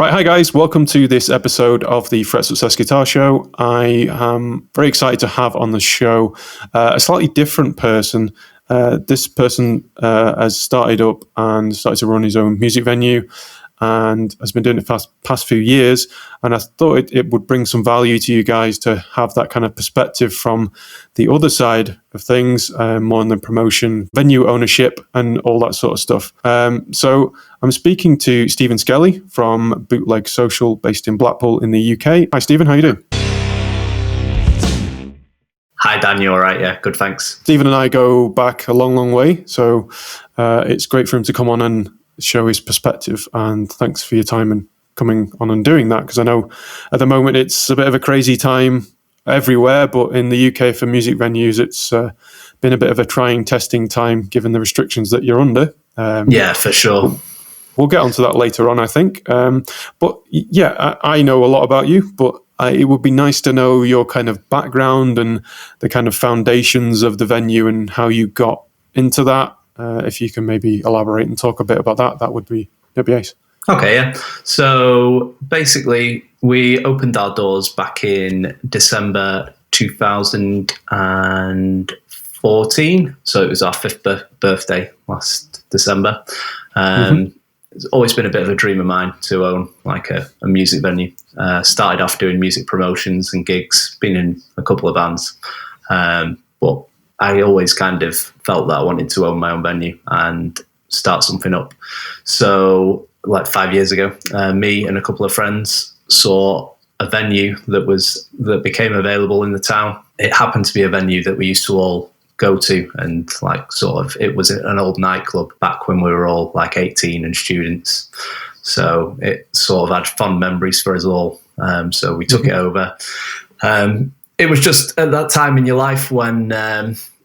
Right, hi guys, welcome to this episode of the Fret Success Guitar Show. I am very excited to have on the show a slightly different person. This person has started up and started to run his own music venue and has been doing it for the past few years. And I thought it would bring some value to you guys to have that kind of perspective from the other side of things, more on the promotion, venue ownership, and all that sort of stuff. So I'm speaking to Stephen Skelly from Bootleg Social, based in Blackpool in the UK. Hi, Stephen. How you doing? Hi, Dan. You all right? Yeah, good, thanks. Stephen and I go back a long, long way. So it's great for him to come on and show his perspective. And thanks for your time and coming on and doing that, because I know at the moment it's a bit of a crazy time everywhere, but in the UK for music venues, it's been a bit of a trying, testing time given the restrictions that you're under. Yeah, for sure. We'll get onto that later on, I think. But yeah, I know a lot about you, but it would be nice to know your kind of background and the kind of foundations of the venue and how you got into that. If you can maybe elaborate and talk a bit about that, that'd be ace. Okay, yeah. So basically, we opened our doors back in December 2014. So it was our fifth birthday last December. It's always been a bit of a dream of mine to own like a music venue. Started off doing music promotions and gigs, been in a couple of bands. But I always kind of felt that I wanted to own my own venue and start something up. So like 5 years ago, me and a couple of friends saw a venue that became available in the town. It happened to be a venue that we used to all go to, and like sort of it was an old nightclub back when we were all like 18 and students. So it sort of had fond memories for us all. So we took it over. It was just at that time in your life when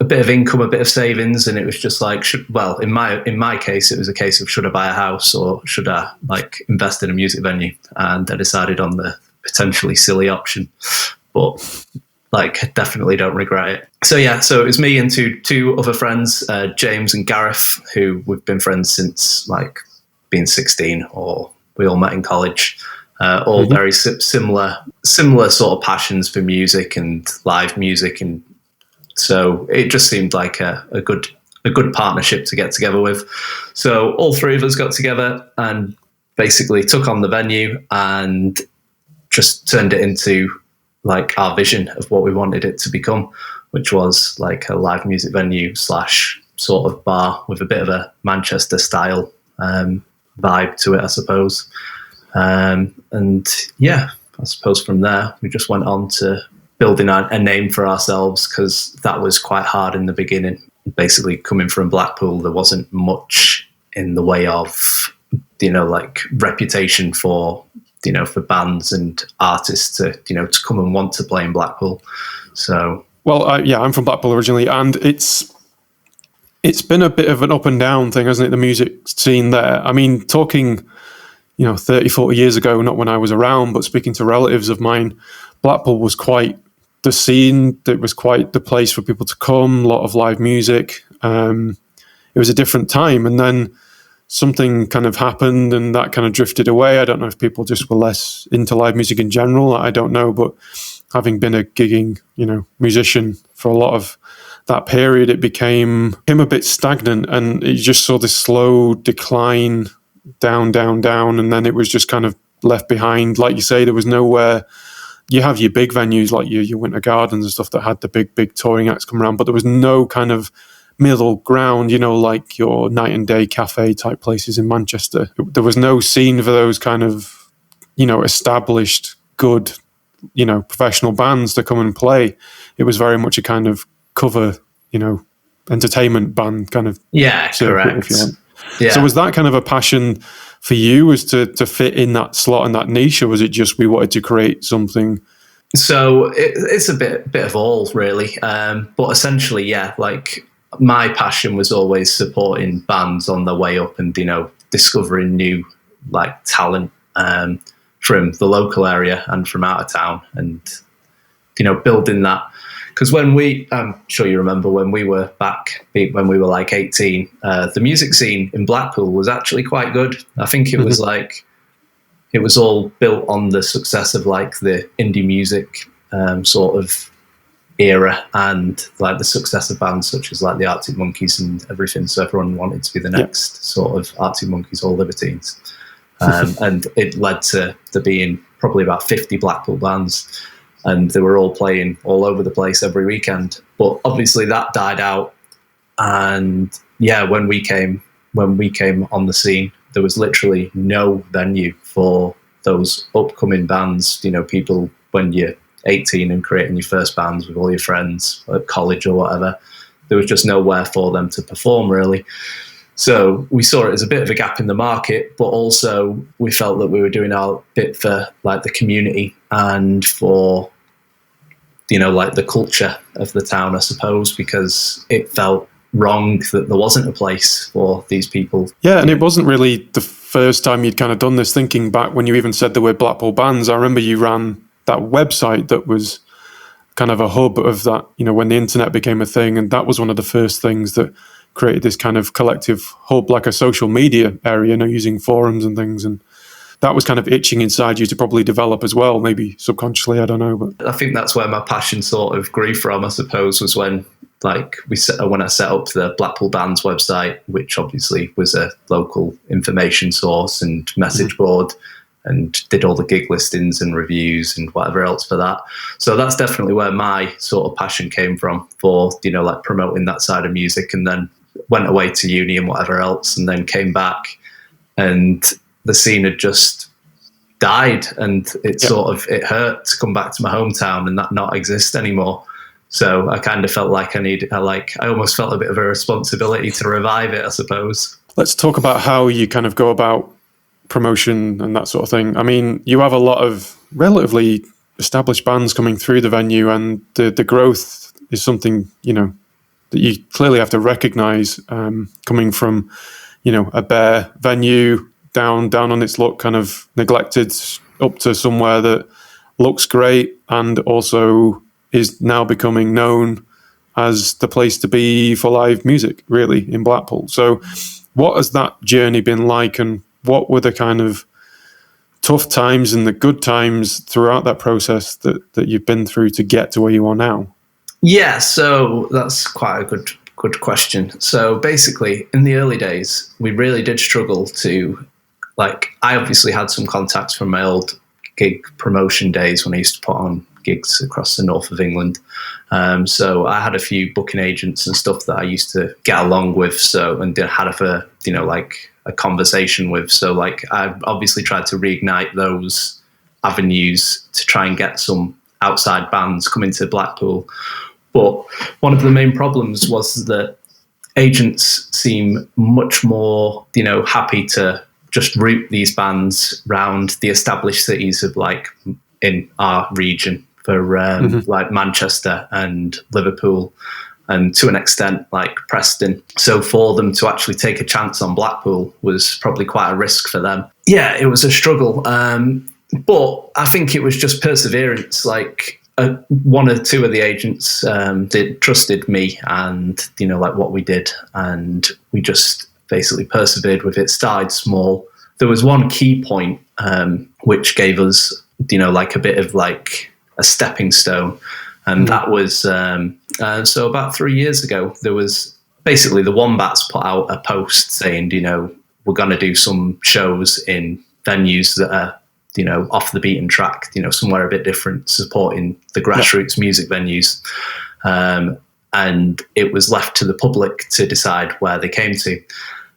a bit of income, a bit of savings, and it was just like, in my case, it was a case of should I buy a house or should I like invest in a music venue? And I decided on the potentially silly option, but like definitely don't regret it. So yeah, so it was me and two other friends, James and Gareth, who we've been friends since like being 16, or we all met in college. All very similar sort of passions for music and live music, and so it just seemed like a good partnership to get together with. So all three of us got together and basically took on the venue and just turned it into like our vision of what we wanted it to become, which was like a live music venue / sort of bar with a bit of a Manchester style vibe to it, I suppose. And yeah, I suppose from there we just went on to building a name for ourselves, because that was quite hard in the beginning. Basically coming from Blackpool, there wasn't much in the way of, like reputation for, for bands and artists to come and want to play in Blackpool. So, well, I'm from Blackpool originally, and it's been a bit of an up and down thing, hasn't it? The music scene there. I mean, talking 30, 40 years ago, not when I was around, but speaking to relatives of mine, Blackpool was quite the scene. It was quite the place for people to come, a lot of live music. It was a different time. And then something kind of happened and that kind of drifted away. I don't know if people just were less into live music in general. I don't know. But having been a gigging, musician for a lot of that period, it became a bit stagnant, and you just saw this slow decline, down, and then it was just kind of left behind. Like you say, there was nowhere. You have your big venues like your Winter Gardens and stuff that had the big touring acts come around, but there was no kind of middle ground, like your Night and Day cafe type places in Manchester. There was no scene for those kind of, established, good, professional bands to come and play. It was very much a kind of cover, entertainment band kind of. Yeah, correct. If you want. Yeah. So was that kind of a passion for you, was to fit in that slot and that niche, or was it just we wanted to create something? So it's a bit of all, really. But essentially, yeah, like my passion was always supporting bands on their way up and, discovering new like talent from the local area and from out of town, and, building that. Because I'm sure you remember when we were like 18, the music scene in Blackpool was actually quite good. I think it was like it was all built on the success of like the indie music sort of era, and like the success of bands such as like the Arctic Monkeys and everything. So everyone wanted to be the next sort of Arctic Monkeys or Libertines. And it led to there being probably about 50 Blackpool bands, and they were all playing all over the place every weekend. But obviously that died out. And yeah, when we came on the scene, there was literally no venue for those upcoming bands. You know, people, when you're 18 and creating your first bands with all your friends at college or whatever, there was just nowhere for them to perform, really. So we saw it as a bit of a gap in the market, but also we felt that we were doing our bit for like the community and for, you know, like the culture of the town, I suppose, because it felt wrong that there wasn't a place for these people. Yeah, and it wasn't really the first time you'd kind of done this. Thinking back when you even said there were Blackpool bands, I remember you ran that website that was kind of a hub of that, you know, when the internet became a thing, and that was one of the first things that created this kind of collective hub, like a social media area, you know, using forums and things. And that was kind of itching inside you to probably develop as well, maybe subconsciously, I don't know. But I think that's where my passion sort of grew from, I suppose, was when when I set up the Blackpool Bands website, which obviously was a local information source and message board, and did all the gig listings and reviews and whatever else for that. So that's definitely where my sort of passion came from for, you know, like promoting that side of music, and then went away to uni and whatever else, and then came back and the scene had just died, and it it hurt to come back to my hometown and that not exist anymore. So I kind of felt like I almost felt a bit of a responsibility to revive it, I suppose. Let's talk about how you kind of go about promotion and that sort of thing. I mean, you have a lot of relatively established bands coming through the venue, and the growth is something, you know, that you clearly have to recognize, coming from, you know, a bare venue down on its luck, kind of neglected, up to somewhere that looks great and also is now becoming known as the place to be for live music, really, in Blackpool. So what has that journey been like, and what were the kind of tough times and the good times throughout that process that you've been through to get to where you are now? Yeah, so that's quite a good question. So basically, in the early days, we really did struggle to, like, I obviously had some contacts from my old gig promotion days when I used to put on gigs across the north of England. So I had a few booking agents and stuff that I used to get along with, and had a conversation with. So like I obviously tried to reignite those avenues to try and get some outside bands coming to Blackpool. But one of the main problems was that agents seem much more, you know, happy to just route these bands round the established cities of, like, in our region, for like Manchester and Liverpool, and to an extent like Preston. So for them to actually take a chance on Blackpool was probably quite a risk for them. Yeah, it was a struggle. But I think it was just perseverance. Like one or two of the agents trusted me and, you know, like what we did, and we just basically persevered with it, started small. There was one key point which gave us, you know, like a bit of like a stepping stone. And that was, so about 3 years ago, there was basically the Wombats put out a post saying, you know, we're going to do some shows in venues that are, you know, off the beaten track, you know, somewhere a bit different, supporting the grassroots music venues. And it was left to the public to decide where they came to.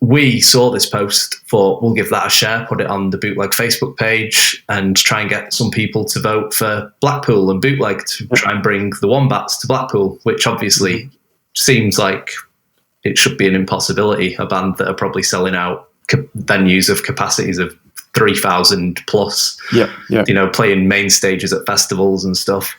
We saw this post, thought we'll give that a share, put it on the Bootleg Facebook page and try and get some people to vote for Blackpool and Bootleg to try and bring the Wombats to Blackpool, which obviously seems like it should be an impossibility, a band that are probably selling out venues of capacities of 3,000 plus, you know, playing main stages at festivals and stuff.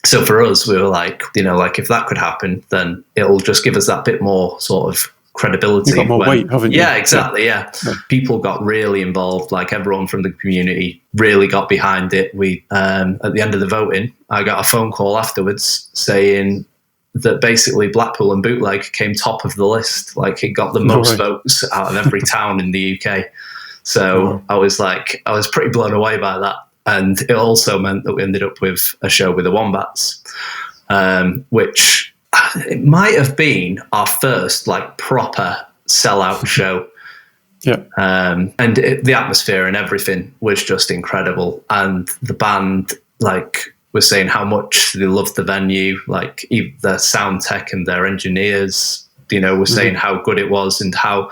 So for us, we were like, you know, like if that could happen, then it'll just give us that bit more sort of credibility. You've got more weight, haven't you? Yeah, exactly. Yeah. People got really involved. Like everyone from the community really got behind it. We, at the end of the voting, I got a phone call afterwards saying that basically Blackpool and Bootleg came top of the list. Like it got the most votes out of every town in the UK. So I was pretty blown away by that. And it also meant that we ended up with a show with the Wombats, which it might have been our first like proper sellout show. Yeah. And the atmosphere and everything was just incredible. And the band was saying how much they loved the venue, like the sound tech and their engineers, were saying how good it was, and how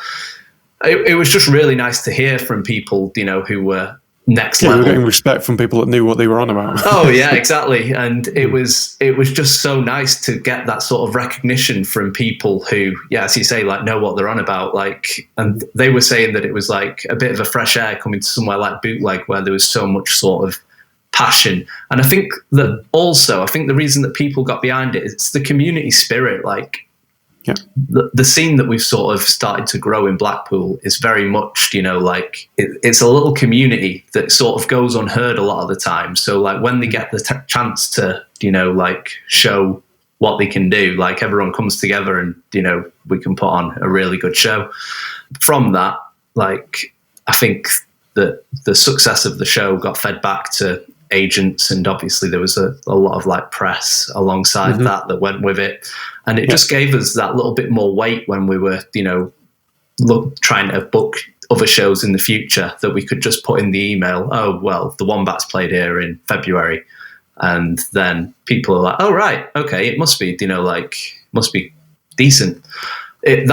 it was just really nice to hear from people, who were next level. You were getting respect from people that knew what they were on about. Oh yeah, exactly. And it was just so nice to get that sort of recognition from people who, as you say, know what they're on about. And they were saying that it was like a bit of a fresh air coming to somewhere like Bootleg, where there was so much sort of passion. And I think the reason that people got behind it, it's the community spirit. The scene that we've sort of started to grow in Blackpool is very much, it's a little community that sort of goes unheard a lot of the time. So when they get the chance to, show what they can do, everyone comes together and, we can put on a really good show. From that, I think that the success of the show got fed back to agents, and obviously there was a lot of press alongside that went with it, and it just gave us that little bit more weight when we were trying to book other shows in the future, that we could just put in the email, oh well, the Wombats played here in February, and then people are like, oh right, okay, it must be must be decent. It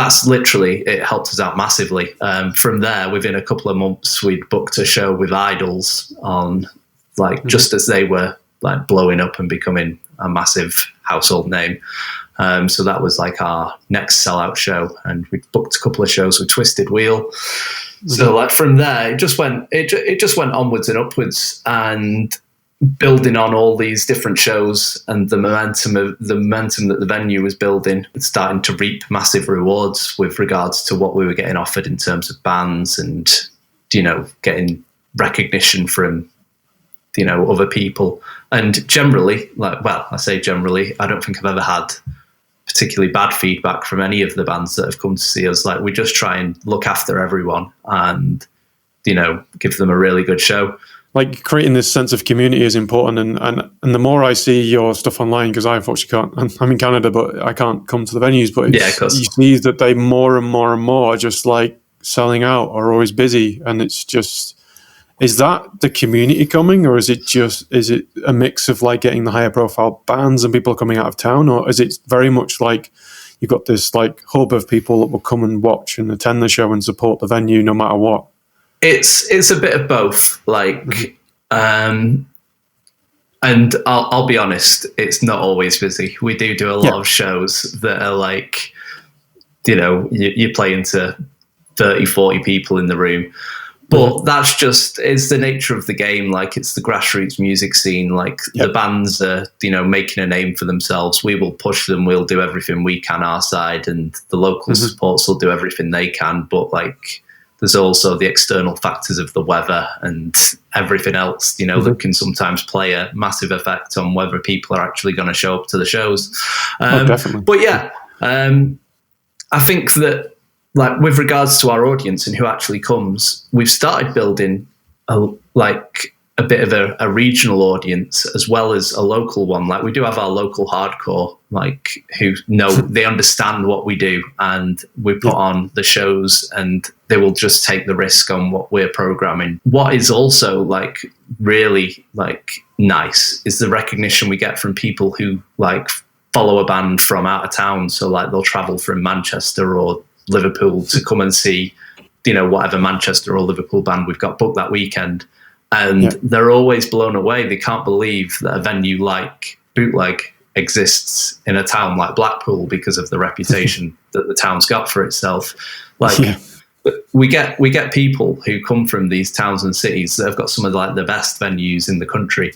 helped us out massively. From there, within a couple of months, we'd booked a show with Idols on just as they were blowing up and becoming a massive household name. So that was our next sellout show, and we booked a couple of shows with Twisted Wheel. So from there, it just went onwards and upwards, and building on all these different shows, and the momentum that the venue was building, it's starting to reap massive rewards with regards to what we were getting offered in terms of bands, and getting recognition from other people. And generally, I say generally, I don't think I've ever had particularly bad feedback from any of the bands that have come to see us. We just try and look after everyone and, give them a really good show. Creating this sense of community is important. And the more I see your stuff online, because I unfortunately can't, I'm in Canada, but I can't come to the venues, but you see that they more and more and more are just selling out, or always busy. And it's just, is that the community coming, or is it a mix of getting the higher profile bands and people coming out of town, or is it very much you've got this hub of people that will come and watch and attend the show and support the venue no matter what? It's a bit of both. And I'll be honest, it's not always busy. We do a lot of shows that are you're playing to 30, 40 people in the room. But that's it's the nature of the game. It's the grassroots music scene. The bands are, making a name for themselves. We will push them. We'll do everything we can our side, and the local supports will do everything they can. But there's also the external factors of the weather and everything else, that can sometimes play a massive effect on whether people are actually going to show up to the shows. Definitely. But I think that, with regards to our audience and who actually comes, we've started building a bit of a regional audience as well as a local one. We do have our local hardcore, who know, they understand what we do, and we put on the shows, and they will just take the risk on what we're programming. What is also really nice is the recognition we get from people who follow a band from out of town. So they'll travel from Manchester or Liverpool to come and see, whatever Manchester or Liverpool band we've got booked that weekend. And they're always blown away. They can't believe that a venue like Bootleg exists in a town like Blackpool because of the reputation that the town's got for itself. We get people who come from these towns and cities that have got some of the best venues in the country,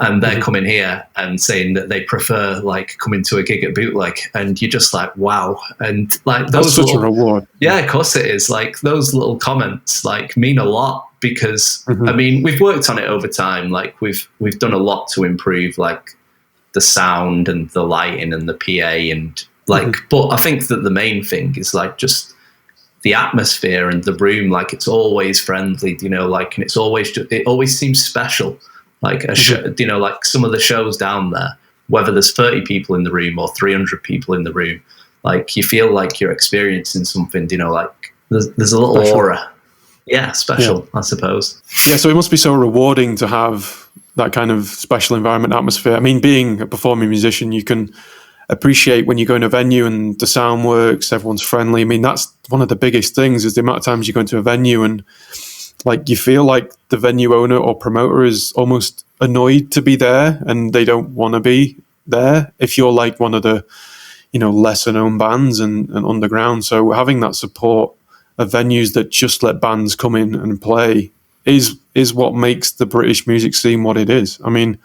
and they're coming here and saying that they prefer coming to a gig at Bootleg, and you're just wow. And that's such a reward. Yeah, of course it is. Those little comments mean a lot, because I mean, we've worked on it over time. We've done a lot to improve the sound and the lighting and the PA, and but I think that the main thing is just the atmosphere and the room, like it's always friendly, you know, like, and it always seems special. Like a show, you know, like some of the shows down there, whether there's 30 people in the room or 300 people in the room, like you feel like you're experiencing something, you know, like there's a little special aura. Yeah, special, I suppose. Yeah, so it must be so rewarding to have that kind of special environment atmosphere. I mean, being a performing musician, you can appreciate when you go in a venue and the sound works, everyone's friendly. I mean, that's one of the biggest things, is the amount of times you go into a venue and like you feel like the venue owner or promoter is almost annoyed to be there and they don't want to be there if you're like one of the, you know, lesser known bands and underground. So having that support of venues that just let bands come in and play is what makes the British music scene what it is. I mean,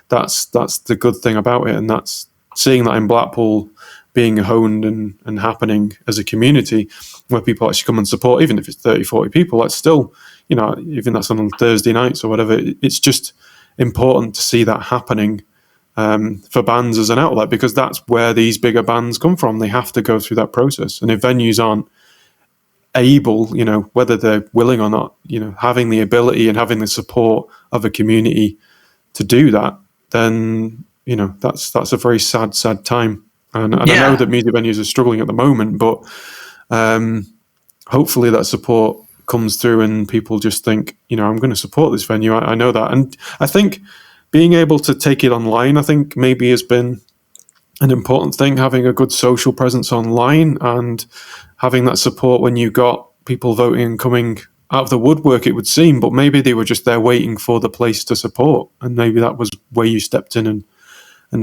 that's the good thing about it, and that's seeing that in Blackpool being honed and happening as a community where people actually come and support, even if it's 30, 40 people, that's still, you know, even that's on Thursday nights or whatever, it's just important to see that happening for bands as an outlet, because that's where these bigger bands come from. They have to go through that process. And if venues aren't able, you know, whether they're willing or not, you know, having the ability and having the support of a community to do that, then, you know, that's a very sad time. And I know that music venues are struggling at the moment, but hopefully that support comes through and people just think, you know, I'm going to support this venue. I know that. And I think being able to take it online, I think maybe has been an important thing, having a good social presence online and having that support when you got people voting and coming out of the woodwork, it would seem, but maybe they were just there waiting for the place to support. And maybe that was where you stepped in and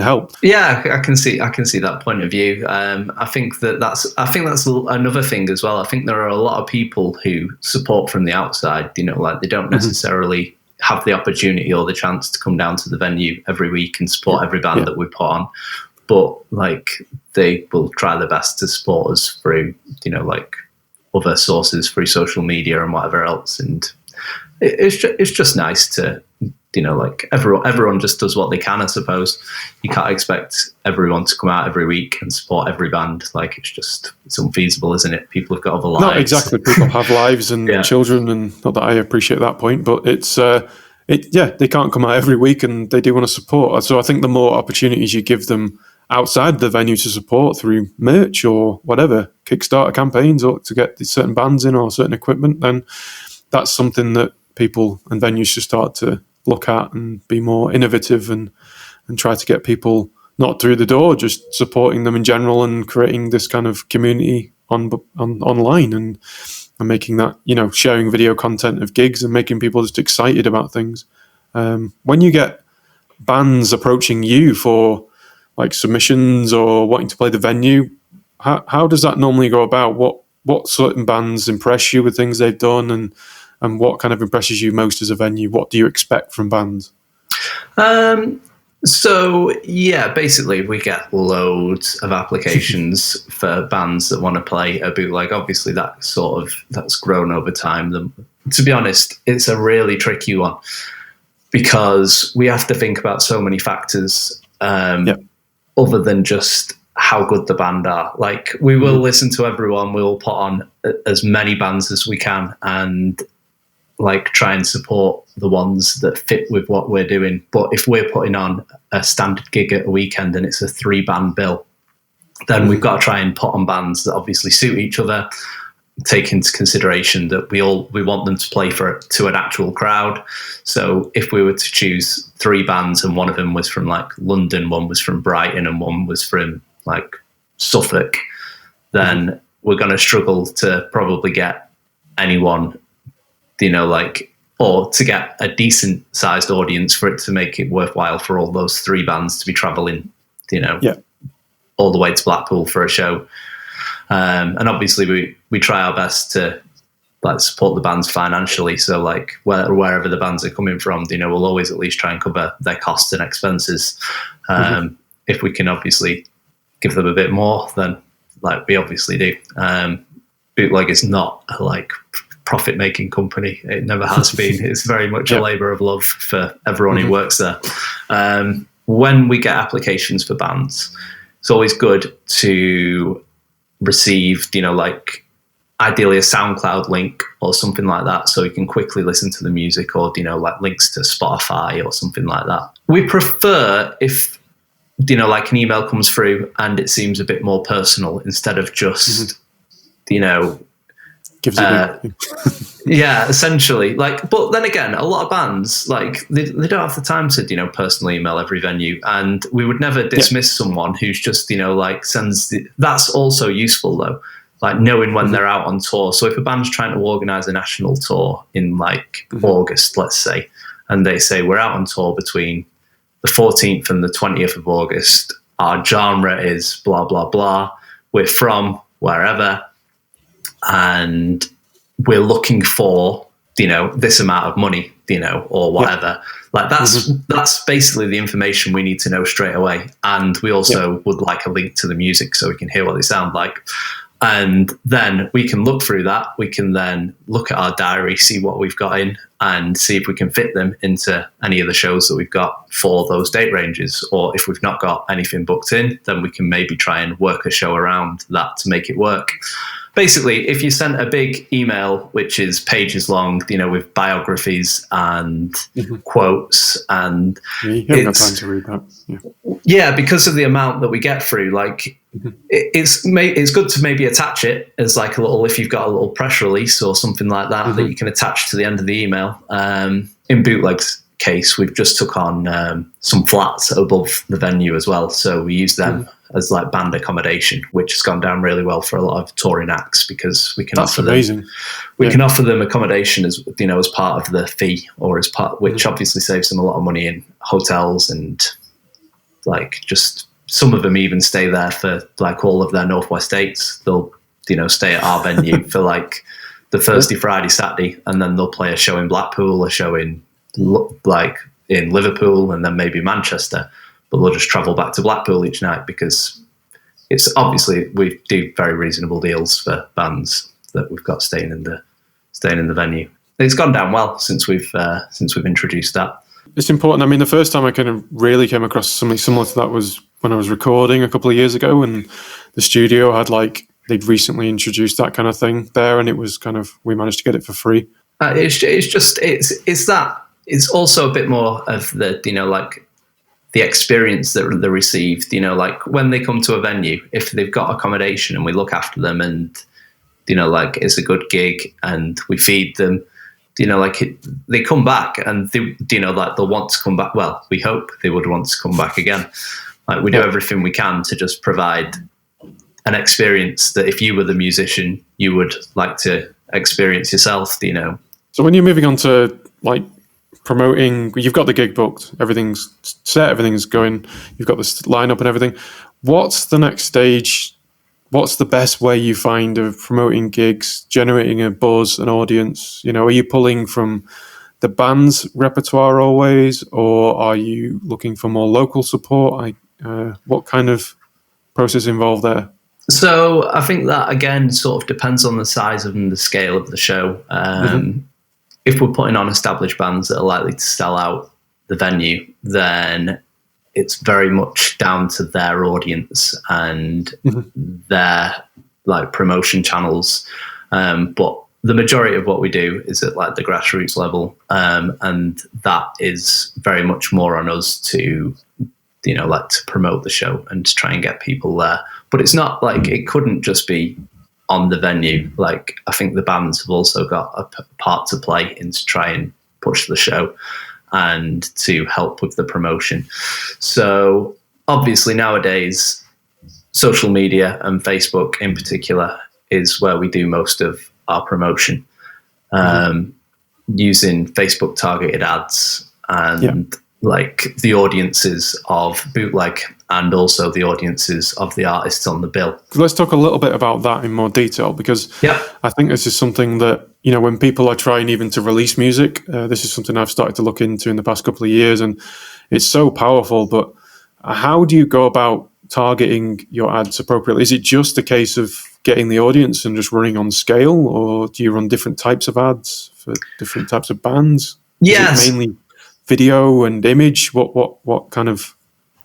helped. Yeah, I can see that point of view. I think that's another thing as well. I think there are a lot of people who support from the outside, you know, like they don't necessarily have the opportunity or the chance to come down to the venue every week and support every band that we put on. But like they will try their best to support us through, you know, like other sources, through social media and whatever else. And it's just nice to, you know, like everyone just does what they can, I suppose. You can't expect everyone to come out every week and support every band. Like it's unfeasible, isn't it? People have got other lives. No, exactly. People have lives and children, and not that I appreciate that point, but it's they can't come out every week and they do want to support. So I think the more opportunities you give them outside the venue to support through merch or whatever, Kickstarter campaigns, or to get these certain bands in or certain equipment, then that's something that people and venues should start to look at and be more innovative and try to get people not through the door, just supporting them in general and creating this kind of community online and making that, you know, sharing video content of gigs and making people just excited about things. When you get bands approaching you for like submissions or wanting to play the venue, how does that normally go about? What certain bands impress you with things they've done, and what kind of impresses you most as a venue? What do you expect from bands? So yeah, basically we get loads of applications for bands that want to play a bootleg. Obviously that's grown over time. To be honest, it's a really tricky one because we have to think about so many factors other than just how good the band are. Like we will listen to everyone, we'll put on as many bands as we can and like try and support the ones that fit with what we're doing. But if we're putting on a standard gig at a weekend and it's a 3-band bill, then we've got to try and put on bands that obviously suit each other, take into consideration that we want them to play to an actual crowd. So if we were to choose 3 bands and one of them was from like London, one was from Brighton and one was from like Suffolk, then we're going to struggle to probably get anyone, you know, like, or to get a decent sized audience for it to make it worthwhile for all those 3 bands to be traveling, you know, all the way to Blackpool for a show. And obviously we try our best to like support the bands financially. So like wherever the bands are coming from, you know, we'll always at least try and cover their costs and expenses. If we can obviously give them a bit more, then like we obviously do. Bootleg is not a like profit making company. It never has been. It's very much a labour of love for everyone who works there. When we get applications for bands, it's always good to receive, you know, like ideally a SoundCloud link or something like that, so you can quickly listen to the music, or, like links to Spotify or something like that. We prefer if, like an email comes through and it seems a bit more personal instead of just, gives it yeah, essentially. Like, but then again, a lot of bands, like, they don't have the time to, personally email every venue, and we would never dismiss someone who's just, like sends that's also useful though. Like knowing when they're out on tour. So if a band's trying to organise a national tour in like August, let's say, and they say we're out on tour between the 14th and the 20th of August, our genre is blah, blah, blah, we're from wherever, and we're looking for, this amount of money, or whatever. Like that's basically the information we need to know straight away. And we also would like a link to the music so we can hear what they sound like. And then we can look through that. We can then look at our diary, see what we've got in, and see if we can fit them into any of the shows that we've got for those date ranges. Or if we've not got anything booked in, then we can maybe try and work a show around that to make it work. Basically, if you sent a big email, which is pages long, with biographies and quotes, and you haven't got time to read that. Yeah, because of the amount that we get through, like it's good to maybe attach it as like a little, if you've got a little press release or something like that that you can attach to the end of the email. In Bootleg's case, we've just took on some flats above the venue as well, so we use them as like band accommodation, which has gone down really well for a lot of touring acts, because we can offer them accommodation as as part of the fee, or as part, which obviously saves them a lot of money in hotels, and like just some of them even stay there for like all of their Northwest dates. They'll stay at our venue for like the Thursday, Friday, Saturday, and then they'll play a show in Blackpool, a show in like in Liverpool, and then maybe Manchester. But they'll just travel back to Blackpool each night, because it's obviously we do very reasonable deals for bands that we've got staying in the venue. It's gone down well since we've introduced that. It's important. I mean, the first time I kind of really came across something similar to that was when I was recording a couple of years ago, and the studio had they'd recently introduced that kind of thing there, and it was kind of, we managed to get it for free. It's also a bit more of the the experience that they received, like when they come to a venue, if they've got accommodation and we look after them, and it's a good gig and we feed them, they come back, and they'll want to come back. Well, we hope they would want to come back again. Like, we do everything we can to just provide an experience that if you were the musician, you would like to experience yourself. So when you're moving on to like promoting, you've got the gig booked, everything's set, everything's going, you've got the lineup and everything. What's the next stage? What's the best way you find of promoting gigs, generating a buzz, an audience? Are you pulling from the band's repertoire always, or are you looking for more local support? What kind of process involved there? So I think that, again, sort of depends on the size and the scale of the show. If we're putting on established bands that are likely to sell out the venue, then it's very much down to their audience and their like promotion channels. But the majority of what we do is at like the grassroots level, and that is very much more on us to to promote the show and to try and get people there. But it's not like it couldn't just be on the venue. Like, I think the bands have also got a part to play in to try and push the show and to help with the promotion. So obviously nowadays, social media and Facebook in particular is where we do most of our promotion, using Facebook targeted ads and like the audiences of Bootleg and also the audiences of the artists on the bill. Let's talk a little bit about that in more detail, because I think this is something that, when people are trying even to release music, this is something I've started to look into in the past couple of years, and it's so powerful. But how do you go about targeting your ads appropriately? Is it just a case of getting the audience and just running on scale, or do you run different types of ads for different types of bands? Yes. Is it mainly video and image? What kind of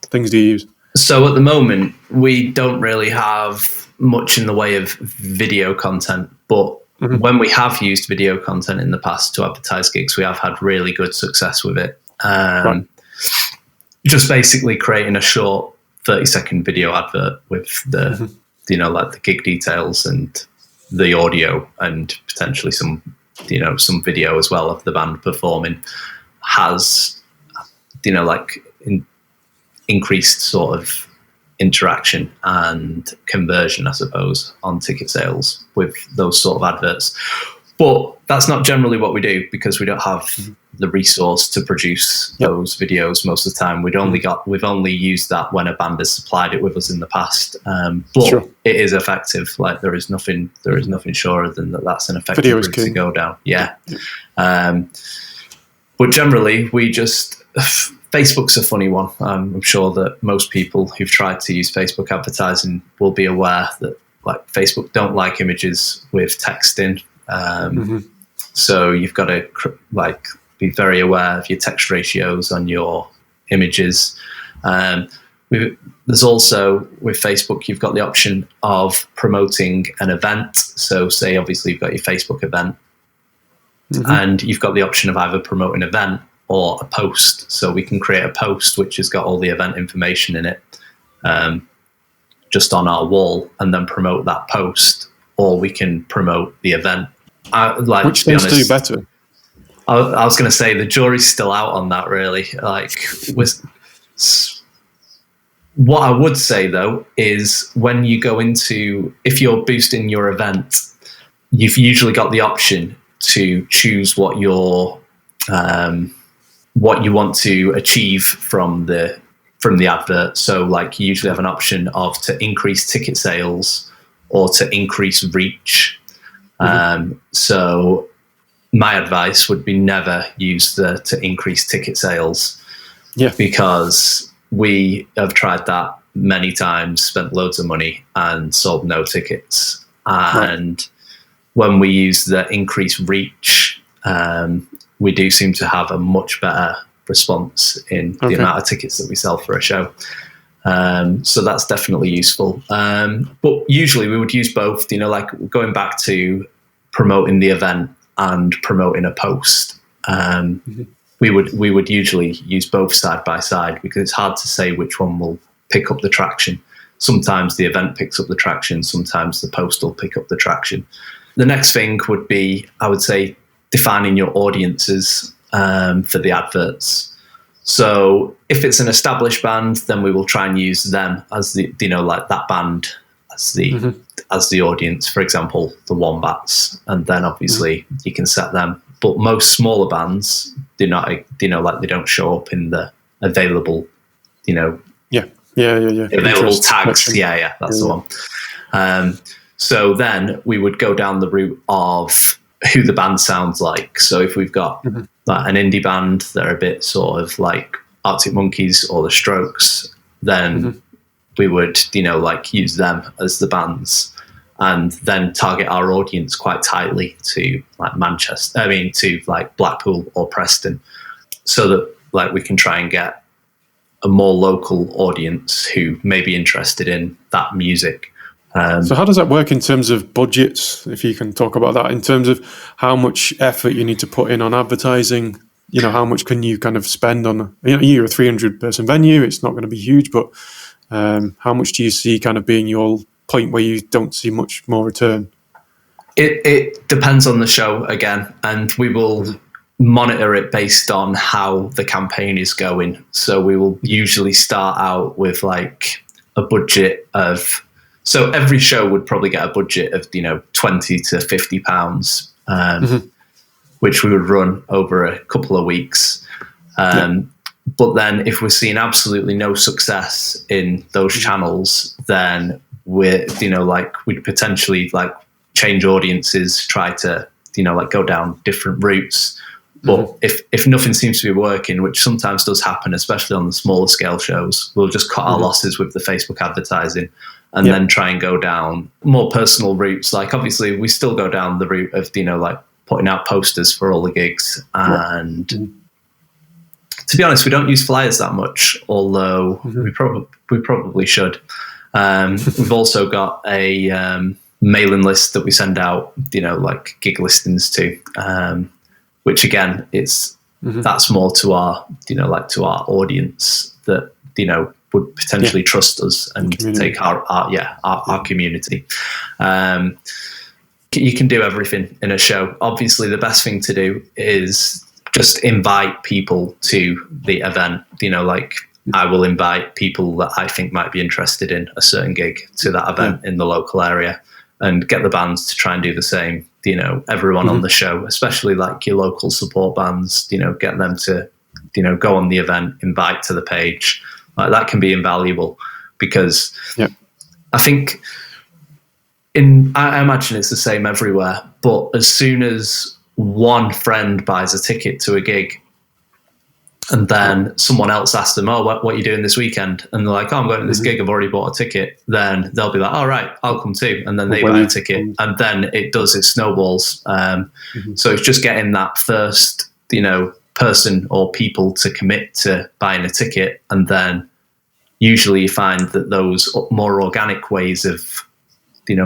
things do you use? So at the moment, we don't really have much in the way of video content. But when we have used video content in the past to advertise gigs, we have had really good success with it. Just basically creating a short 30-second video advert with the, like the gig details and the audio and potentially some video as well of the band performing has, increased sort of interaction and conversion, I suppose, on ticket sales with those sort of adverts. But that's not generally what we do, because we don't have the resource to produce those videos most of the time. We've only used that when a band has supplied it with us in the past. But it is effective. Like there is nothing surer than that's an effective route to go down. Yeah. But generally, Facebook's a funny one. I'm sure that most people who've tried to use Facebook advertising will be aware that like Facebook don't like images with text in. So you've got to be very aware of your text ratios on your images. There's also with Facebook, you've got the option of promoting an event. So say obviously you've got your Facebook event, and you've got the option of either promoting an event or a post. So we can create a post which has got all the event information in it, just on our wall, and then promote that post, or we can promote the event. Which tends to do better? I was going to say the jury's still out on that, really. What I would say though is when you go if you're boosting your event, you've usually got the option to choose what you want to achieve from the advert. So like you usually have an option of to increase ticket sales or to increase reach. So my advice would be never use to increase ticket sales. Yeah. Because we have tried that many times, spent loads of money and sold no tickets. And when we use the increased reach, we do seem to have a much better response in the amount of tickets that we sell for a show. So that's definitely useful. But usually we would use both, like going back to promoting the event and promoting a post. We would usually use both side by side, because it's hard to say which one will pick up the traction. Sometimes the event picks up the traction, sometimes the post will pick up the traction. The next thing would be, I would say, defining your audiences for the adverts. So if it's an established band, then we will try and use them as like that band as the audience. For example, the Wombats, and then obviously you can set them. But most smaller bands do not, they don't show up in the available, available tags. That's the one. So then we would go down the route of who the band sounds like. So if we've got like an indie band, they're a bit sort of like Arctic Monkeys or the Strokes, then we would, use them as the bands, and then target our audience quite tightly to like to like Blackpool or Preston, so that like we can try and get a more local audience who may be interested in that music. So how does that work in terms of budgets, if you can talk about that, in terms of how much effort you need to put in on advertising? How much can you kind of spend on, you're a 300-person venue, it's not going to be huge, but how much do you see kind of being your point where you don't see much more return? It depends on the show again, and we will monitor it based on how the campaign is going. So we will usually start out with like a budget of, so every show would probably get a budget of, £20 to £50, which we would run over a couple of weeks. But then if we're seeing absolutely no success in those channels, then we'd potentially like change audiences, try to, go down different routes. But if nothing seems to be working, which sometimes does happen, especially on the smaller scale shows, we'll just cut our losses with the Facebook advertising and then try and go down more personal routes. Like obviously we still go down the route of, like putting out posters for all the gigs. And to be honest, we don't use flyers that much, although we probably should. We've also got a mailing list that we send out, like gig listings to, which again, that's more to our, to our audience that, would potentially trust us and take our community. You can do everything in a show. Obviously, the best thing to do is just invite people to the event. I will invite people that I think might be interested in a certain gig to that event in the local area, and get the bands to try and do the same. Everyone on the show, especially like your local support bands, get them to, go on the event, invite to the page. Like, that can be invaluable, because I think I imagine it's the same everywhere, but as soon as one friend buys a ticket to a gig, and then someone else asks them, what are you doing this weekend? And they're like, I'm going to this gig, I've already bought a ticket. Then they'll be like, all right, I'll come too. And then they buy a ticket, and then it snowballs. So it's just getting that first, person or people to commit to buying a ticket. And then usually you find that those more organic ways of,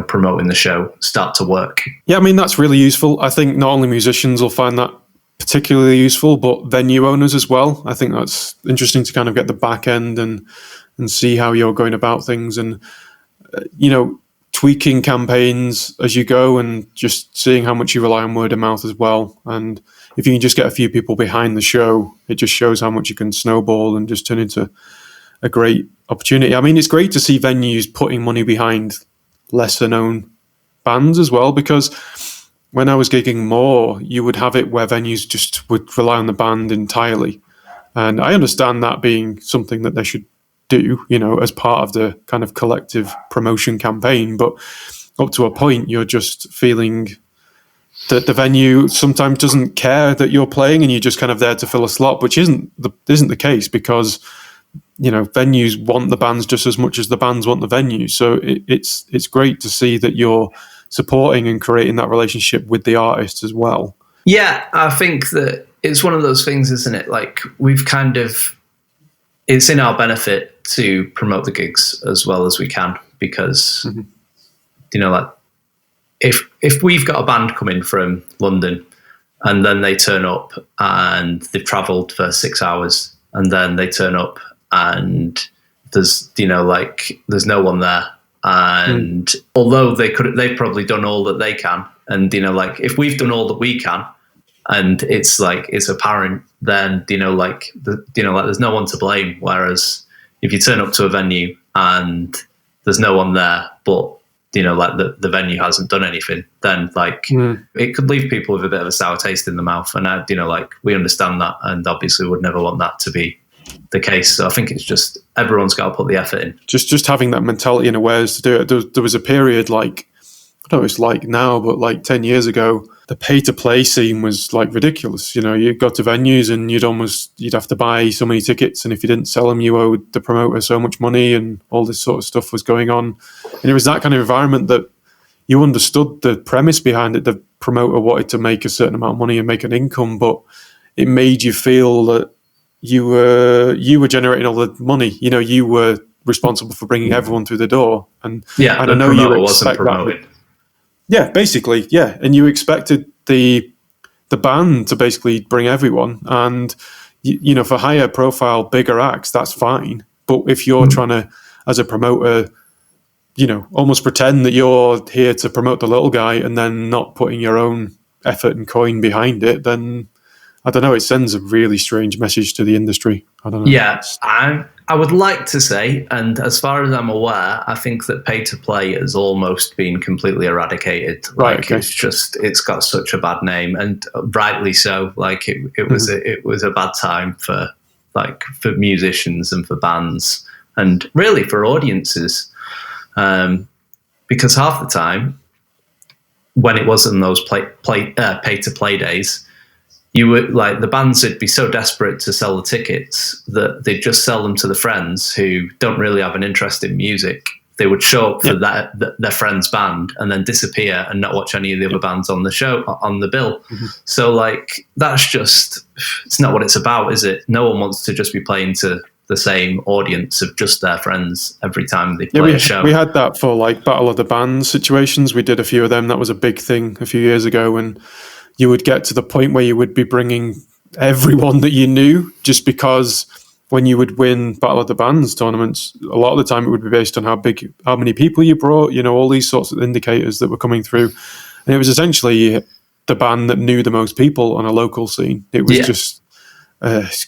promoting the show start to work. Yeah, I mean, that's really useful. I think not only musicians will find that particularly useful, but venue owners as well. I think that's interesting to kind of get the back end and see how you're going about things, and tweaking campaigns as you go, and just seeing how much you rely on word of mouth as well. And if you can just get a few people behind the show, it just shows how much you can snowball and just turn into a great opportunity. I mean, it's great to see venues putting money behind lesser known bands as well, because when I was gigging more, you would have it where venues just would rely on the band entirely. And I understand that being something that they should do, as part of the kind of collective promotion campaign. But up to a point, you're just feeling that the venue sometimes doesn't care that you're playing, and you're just kind of there to fill a slot, which isn't the case, because venues want the bands just as much as the bands want the venue. So it's great to see that you're supporting and creating that relationship with the artist as well. Yeah, I think that it's one of those things, isn't it? Like, it's in our benefit to promote the gigs as well as we can, because, like, if we've got a band coming from London and then they turn up and they've travelled for 6 hours, and then they turn up and there's no one there, and although they've probably done all that they can, and if we've done all that we can, and it's apparent, then there's no one to blame. Whereas if you turn up to a venue and there's no one there, but the venue hasn't done anything, then it could leave people with a bit of a sour taste in the mouth. And we understand that, and obviously would never want that to be the case. So I think it's just everyone's got to put the effort in. Just having that mentality and awareness to do it. There was a period, I don't know what it's like now, but 10 years ago, the pay-to-play scene was ridiculous. You got to venues and you'd have to buy so many tickets, and if you didn't sell them, you owed the promoter so much money, and all this sort of stuff was going on. And it was that kind of environment that you understood the premise behind it. The promoter wanted to make a certain amount of money and make an income, but it made you feel that you were generating all the money. You were responsible for bringing everyone through the door. And I know you expect that. Yeah, basically, yeah. And you expected the band to basically bring everyone, and for higher profile, bigger acts, that's fine. But if you're trying to, as a promoter, almost pretend that you're here to promote the little guy and then not putting your own effort and coin behind it, then I don't know, it sends a really strange message to the industry. I don't know. Yeah, I would like to say, and as far as I'm aware, I think that pay-to-play has almost been completely eradicated. Right, okay. It's got such a bad name, and rightly so. It was a bad time for musicians and for bands, and really for audiences, because half the time, when it wasn't those pay-to-play days, you would the bands would be so desperate to sell the tickets that they'd just sell them to the friends who don't really have an interest in music. They would show up for their friend's band and then disappear and not watch any of the other bands on the show, on the bill. So that's just, it's not what it's about, is it? No one wants to just be playing to the same audience of just their friends every time they play a show. We had that for like Battle of the Bands situations. We did a few of them. That was a big thing a few years ago, and you would get to the point where you would be bringing everyone that you knew, just because when you would win Battle of the Bands tournaments, a lot of the time it would be based on how many people you brought, all these sorts of indicators that were coming through. And it was essentially the band that knew the most people on a local scene. It was just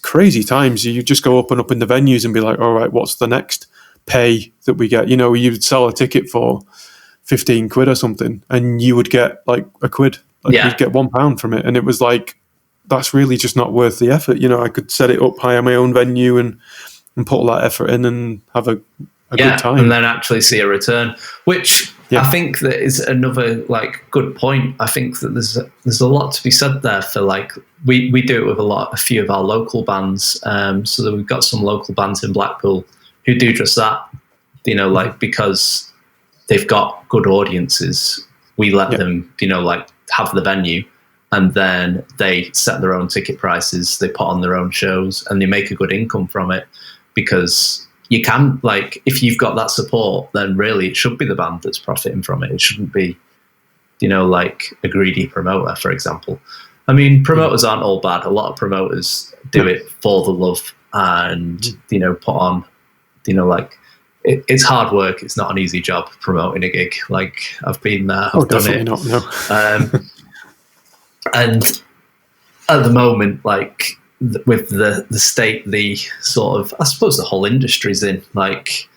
crazy times. You just go up and up in the venues and be like, all right, what's the next pay that we get? You'd sell a ticket for 15 quid or something, and you would get like a quid. You'd get £1 from it. And it was like, that's really just not worth the effort. I could set it up, hire my own venue and put all that effort in and have a good time. And then actually see a return, which I think that is another like good point. I think that there's a lot to be said there for like, we do it with a few of our local bands. So that we've got some local bands in Blackpool who do just that, like, because they've got good audiences, we let them, like have the venue, and then they set their own ticket prices, they put on their own shows, and they make a good income from it. Because you can, like, if you've got that support, then really it should be the band that's profiting from it. It shouldn't be, like a greedy promoter, for example. I mean, promoters aren't all bad. A lot of promoters do it for the love and, put on, like, it's hard work. It's not an easy job promoting a gig. Like, I've been there, I've done it. Not, no. And at the moment, like, with the state, the sort of, I suppose the whole industry's in, like,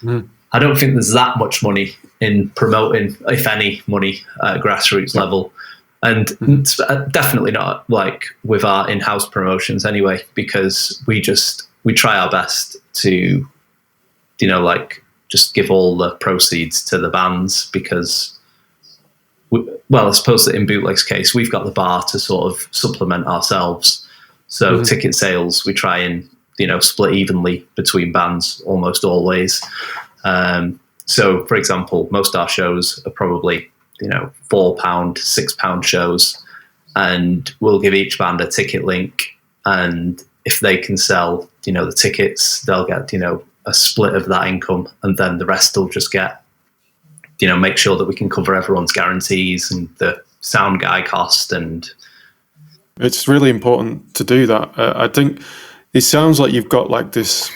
I don't think there's that much money in promoting, if any money, at grassroots level. And definitely not like with our in-house promotions anyway, because we try our best to, like, just give all the proceeds to the bands, because I suppose that in Bootleg's case, we've got the bar to sort of supplement ourselves. So ticket sales, we try and, split evenly between bands almost always. So, for example, most of our shows are probably, £4, £6 shows, and we'll give each band a ticket link. And if they can sell, the tickets, they'll get, a split of that income, and then the rest will just get, make sure that we can cover everyone's guarantees and the sound guy cost. And it's really important to do that. I think it sounds like you've got like this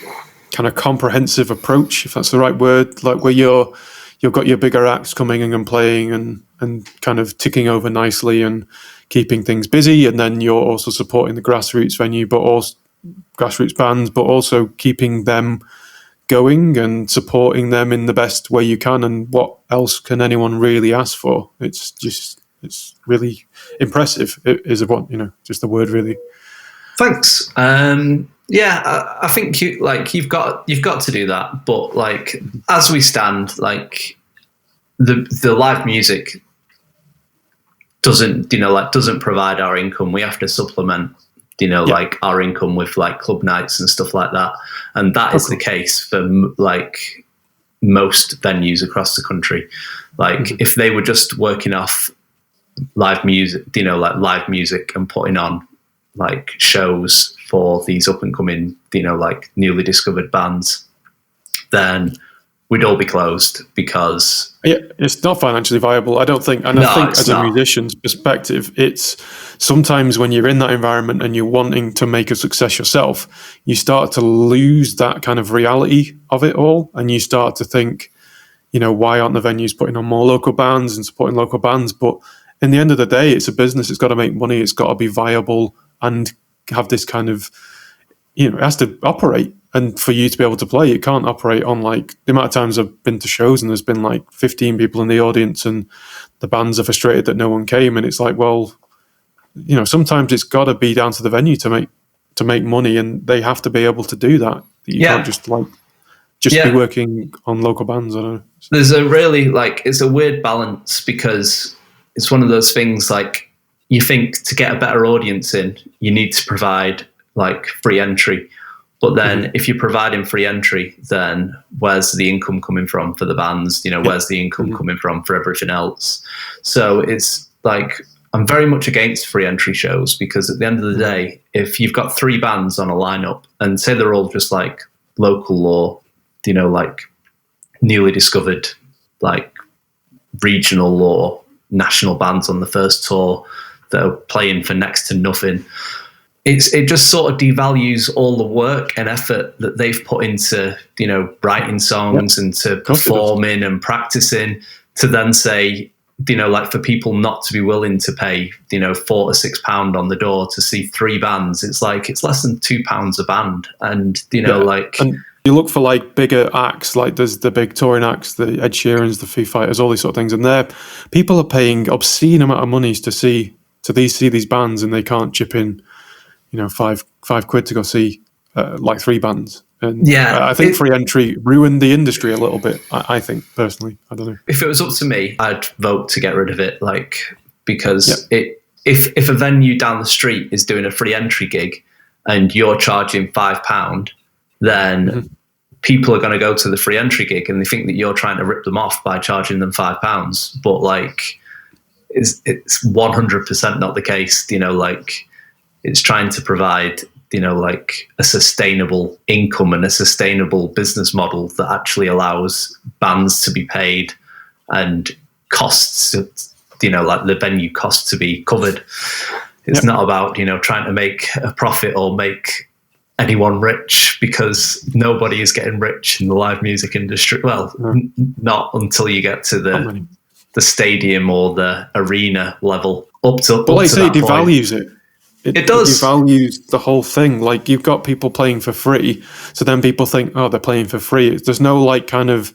kind of comprehensive approach, if that's the right word, like where you've got your bigger acts coming in and playing and kind of ticking over nicely and keeping things busy, and then you're also supporting the grassroots venue, but also grassroots bands, but also keeping them going and supporting them in the best way you can. And what else can anyone really ask for? It's really impressive. It is just the word, really. Thanks. I think you've got to do that. But like, as we stand, like the live music doesn't provide our income. We have to supplement, like our income with like club nights and stuff like that. And that is the case for like most venues across the country. Like if they were just working off live music, live music and putting on like shows for these up and coming, like newly discovered bands, then we'd all be closed, because it's not financially viable, I don't think. And I think as a musician's perspective, it's sometimes when you're in that environment and you're wanting to make a success yourself, you start to lose that kind of reality of it all, and you start to think, why aren't the venues putting on more local bands and supporting local bands? But in the end of the day, it's a business. It's got to make money. It's got to be viable and have this kind of, it has to operate. And for you to be able to play, it can't operate on like the amount of times I've been to shows and there's been like 15 people in the audience and the bands are frustrated that no one came. And it's like, well, sometimes it's got to be down to the venue to make money, and they have to be able to do that. You can't just be working on local bands. I don't know. There's a really it's a weird balance, because it's one of those things like, you think to get a better audience in, you need to provide like free entry. But then if you're providing free entry, then where's the income coming from for the bands? Where's the income coming from for everything else? So it's like, I'm very much against free entry shows, because at the end of the day, if you've got 3 bands on a lineup and say they're all just like local or, like newly discovered, like regional or national bands on the first tour that are playing for next to nothing. It just sort of devalues all the work and effort that they've put into, writing songs and to performing and practicing, to then say, like for people not to be willing to pay, £4 to £6 on the door to see 3 bands. It's like, it's less than £2 a band. And, and you look for like bigger acts, like there's the big touring acts, the Ed Sheerans, the Foo Fighters, all these sort of things. And people are paying obscene amount of monies to see these bands, and they can't chip in, £5 to go see like 3 bands. And I think free entry ruined the industry a little bit. I think personally, I don't know. If it was up to me, I'd vote to get rid of it. Like, because if a venue down the street is doing a free entry gig and you're charging £5, then people are going to go to the free entry gig and they think that you're trying to rip them off by charging them £5. But like, it's 100% not the case. Like, it's trying to provide, like a sustainable income and a sustainable business model that actually allows bands to be paid and costs, like the venue costs to be covered. It's not about, trying to make a profit or make anyone rich, because nobody is getting rich in the live music industry. Well, not until you get to the stadium or the arena level. But like I say, it devalues it. It does. It devalues the whole thing. Like, you've got people playing for free, so then people think, oh, they're playing for free. There's no like kind of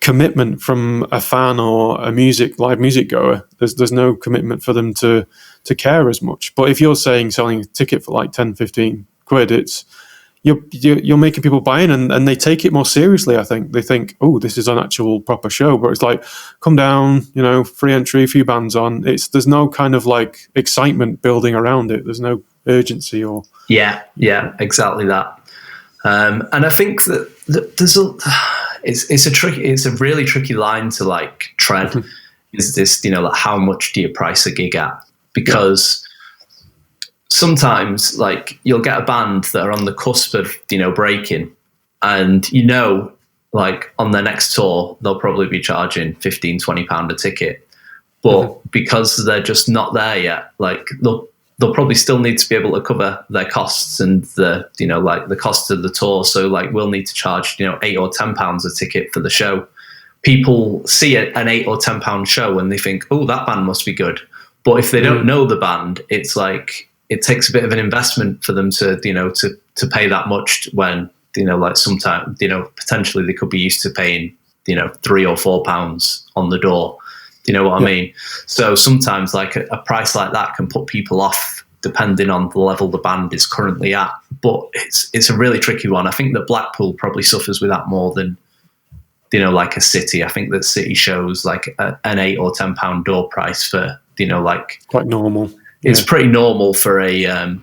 commitment from a fan or a live music goer. There's no commitment for them to care as much. But if you're selling a ticket for like 10, 15 quid, it's you're making people buy in, and they take it more seriously. I think they think, oh, this is an actual proper show. But it's like, come down, free entry, a few bands on. There's no kind of like excitement building around it. There's no urgency or exactly that. And I think that there's it's a really tricky line to like tread. Is this, like, how much do you price a gig at? Because sometimes, like, you'll get a band that are on the cusp of, breaking, and like on their next tour, they'll probably be charging £15, £20 a ticket. But because they're just not there yet, like they'll probably still need to be able to cover their costs and the, like the cost of the tour. So like, we'll need to charge, £8 or £10 a ticket for the show. People see an £8 or £10 show and they think, oh, that band must be good. But if they don't know the band, it's like, it takes a bit of an investment for them to, to pay that much, when, like sometimes, potentially they could be used to paying, £3 or £4 on the door. Do you know what I mean? So sometimes like a price like that can put people off, depending on the level the band is currently at. But it's a really tricky one. I think that Blackpool probably suffers with that more than, like a City. I think that City shows like an £8 or £10 door price for, like, quite normal. It's pretty normal for a, a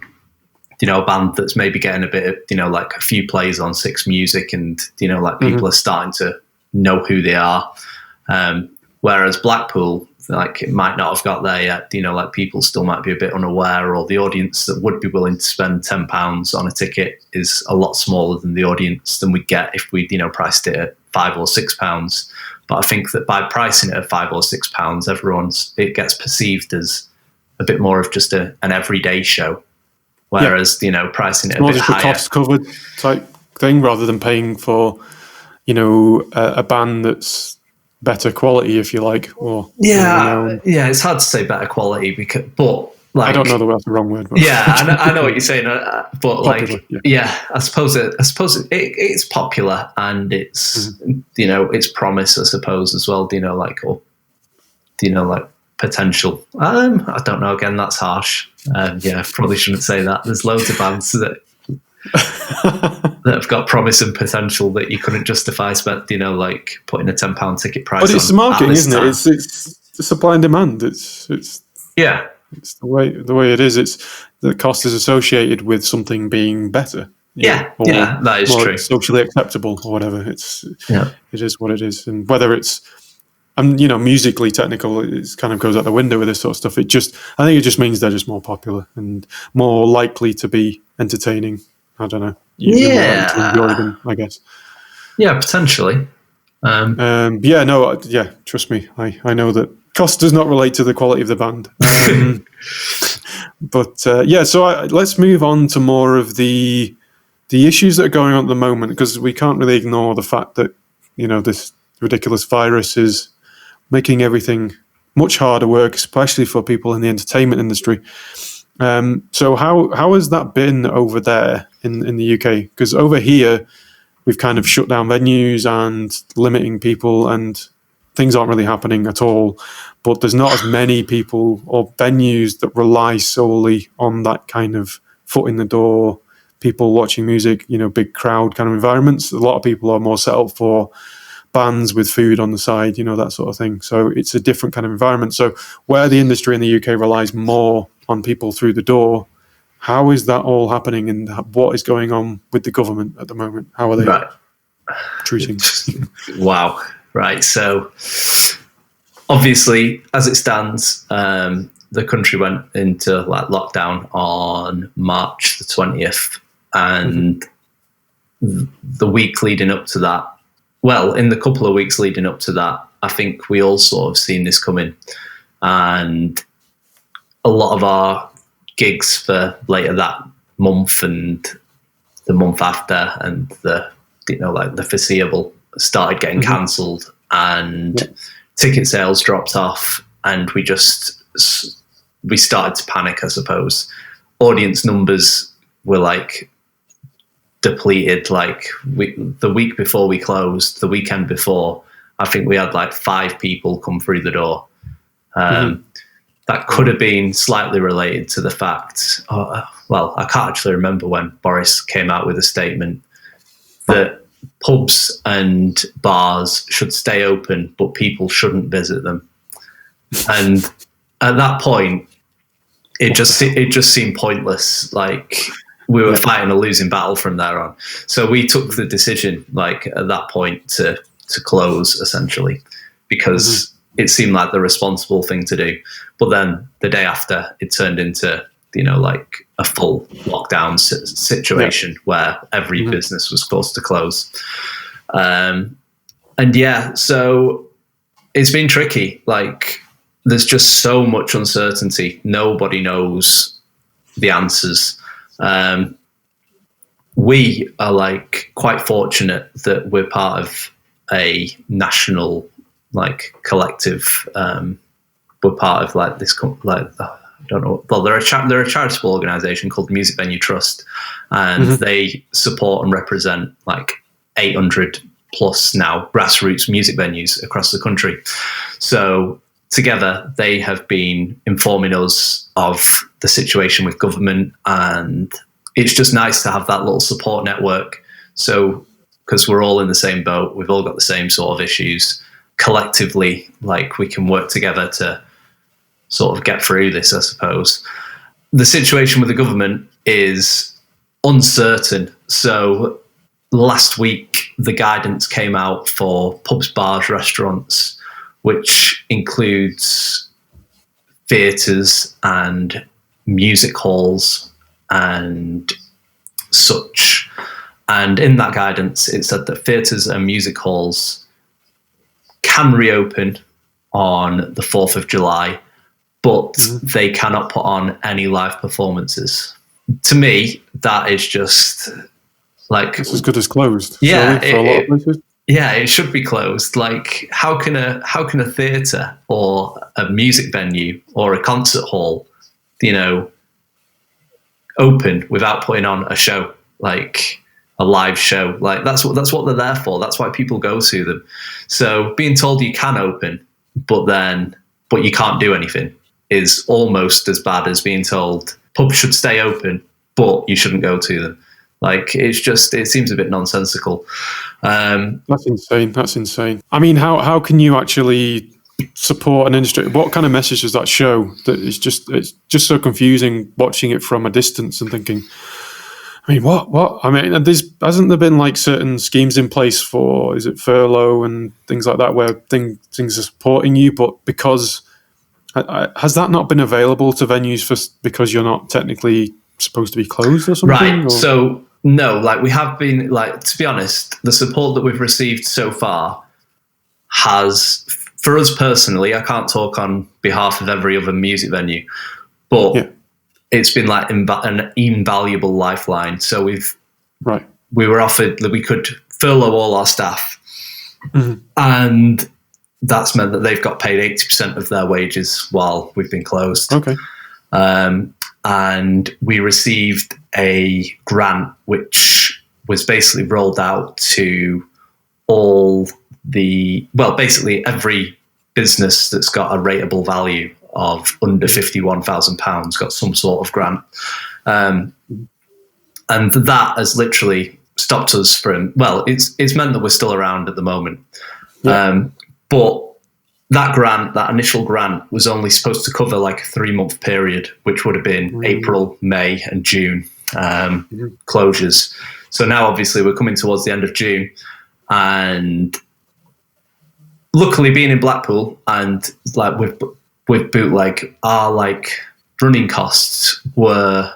band that's maybe getting a bit of, like a few plays on Six Music, and, like people are starting to know who they are. Whereas Blackpool, like, it might not have got there yet. Like, people still might be a bit unaware, or the audience that would be willing to spend £10 on a ticket is a lot smaller than the audience than we'd get if we, priced it at £5 or £6. But I think that by pricing it at £5 or £6, it gets perceived as a bit more of just an everyday show. Whereas, pricing it a bit higher, a cost covered type thing, rather than paying for, a band that's better quality, if you like. Or it's hard to say better quality, but like, I don't know that's the wrong word. But. I know what you're saying, but popular, I suppose it's popular, and it's it's promise, I suppose, as well. Like potential. I don't know. Again, that's harsh. Probably shouldn't say that. There's loads of bands that have got promise and potential that you couldn't justify like putting a £10 ticket price. But it's the marketing, isn't it? It's supply and demand. It's the way it is. It's the cost is associated with something being better. That is true. Socially acceptable or whatever. It is what it is, and whether it's. And musically technical, it kind of goes out the window with this sort of stuff. I think it just means they're just more popular and more likely to be entertaining. I don't know. You're more likely to enjoy them, I guess. Yeah, potentially. Trust me, I know that cost does not relate to the quality of the band. Let's move on to more of the issues that are going on at the moment, because we can't really ignore the fact that, this ridiculous virus is making everything much harder work, especially for people in the entertainment industry. So how has that been over there in the UK? Because over here, we've kind of shut down venues and limiting people, and things aren't really happening at all. But there's not as many people or venues that rely solely on that kind of foot in the door, people watching music, big crowd kind of environments. A lot of people are more set up for bands with food on the side, that sort of thing. So it's a different kind of environment. So where the industry in the UK relies more on people through the door, how is that all happening, and what is going on with the government at the moment? How are they treating? Wow. Right. So obviously, as it stands, the country went into lockdown on March the 20th, and the week leading up to that, in the couple of weeks leading up to that, I think we all sort of seen this coming, and a lot of our gigs for later that month and the month after and the foreseeable started getting cancelled, and ticket sales dropped off, and we started to panic, I suppose. Audience numbers were depleted. The week before we closed, the weekend before, I think we had 5 people come through the door. That could have been slightly related to the fact, I can't actually remember when Boris came out with a statement that pubs and bars should stay open, but people shouldn't visit them. And at that point, it just seemed pointless. We were fighting a losing battle from there on. So we took the decision, at that point, to close, essentially, because it seemed like the responsible thing to do. But then the day after, it turned into, a full lockdown situation where every business was forced to close. So it's been tricky. There's just so much uncertainty. Nobody knows the answers. We are quite fortunate that we're part of a national collective. We're part of this I don't know. Well, they're a charitable organisation called Music Venue Trust, and they support and represent 800 plus now grassroots music venues across the country. So together, they have been informing us of the situation with government, and it's just nice to have that little support network. So, because we're all in the same boat, we've all got the same sort of issues. Collectively, we can work together to sort of get through this, I suppose. The situation with the government is uncertain. So last week, the guidance came out for pubs, bars, restaurants, which includes theatres and music halls and such. And in that guidance, it said that theatres and music halls can reopen on the 4th of July, but they cannot put on any live performances. To me, that is just it's as good as closed. Yeah, for a lot of places. Yeah, it should be closed. How can a theatre or a music venue or a concert hall, open without putting on a show, a live show? That's what they're there for. That's why people go to them. So being told you can open, but you can't do anything, is almost as bad as being told pubs should stay open, but you shouldn't go to them. It seems a bit nonsensical. That's insane. I mean, how can you actually support an industry? What kind of message does that show? That it's just so confusing watching it from a distance and thinking, I mean, what? I mean, hasn't there been certain schemes in place for, is it furlough and things like that, where things are supporting you, but because has that not been available to venues because you're not technically supposed to be closed or something? Right. So No, like we have been, like, to be honest, the support that we've received so far has, for us personally, I can't talk on behalf of every other music venue, but it's been like an invaluable lifeline. So we were offered that we could furlough all our staff, and that's meant that they've got paid 80% of their wages while we've been closed. Okay. And we received a grant which was basically rolled out to basically every business that's got a rateable value of under £51,000 got some sort of grant. And that has literally stopped us from, well, it's meant that we're still around at the moment. But that grant, that initial grant, was only supposed to cover like a 3-month period, which would have been April, May, and June closures. So now, obviously, we're coming towards the end of June, and luckily, being in Blackpool and like with Bootleg, our like running costs were,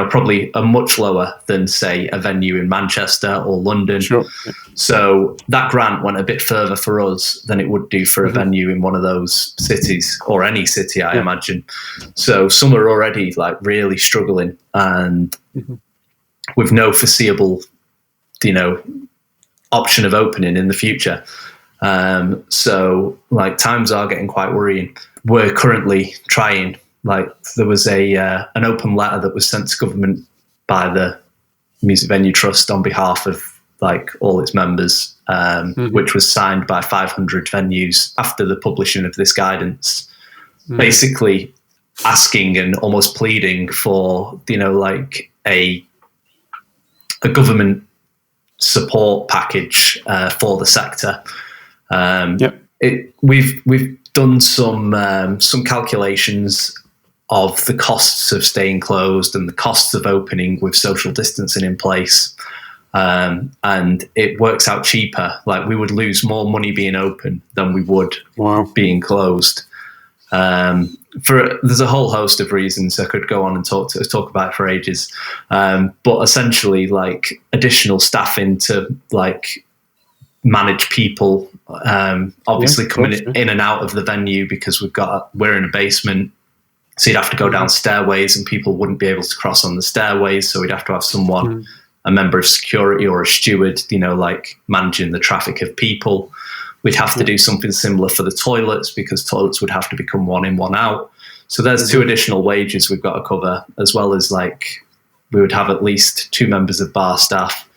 probably a much lower than, say, a venue in Manchester or London. Sure. So that grant went a bit further for us than it would do for a venue in one of those cities, or any city, I imagine. So some are already like really struggling, and with no foreseeable, option of opening in the future. So like times are getting quite worrying. We're currently trying. Like there was an open letter that was sent to government by the Music Venue Trust on behalf of like all its members, which was signed by 500 venues after the publishing of this guidance, basically asking and almost pleading for, like a government support package for the sector. We've done some calculations of the costs of staying closed and the costs of opening with social distancing in place. And it works out cheaper. Like we would lose more money being open than we would being closed. There's a whole host of reasons I could go on and talk about it for ages. But essentially like additional staffing to like manage people, obviously coming in and out of the venue, because we're in a basement. So you'd have to go down stairways and people wouldn't be able to cross on the stairways. So we'd have to have someone, a member of security or a steward, like managing the traffic of people. We'd have to do something similar for the toilets, because toilets would have to become one in, one out. So there's 2 additional wages we've got to cover, as well as like we would have at least 2 members of bar staff.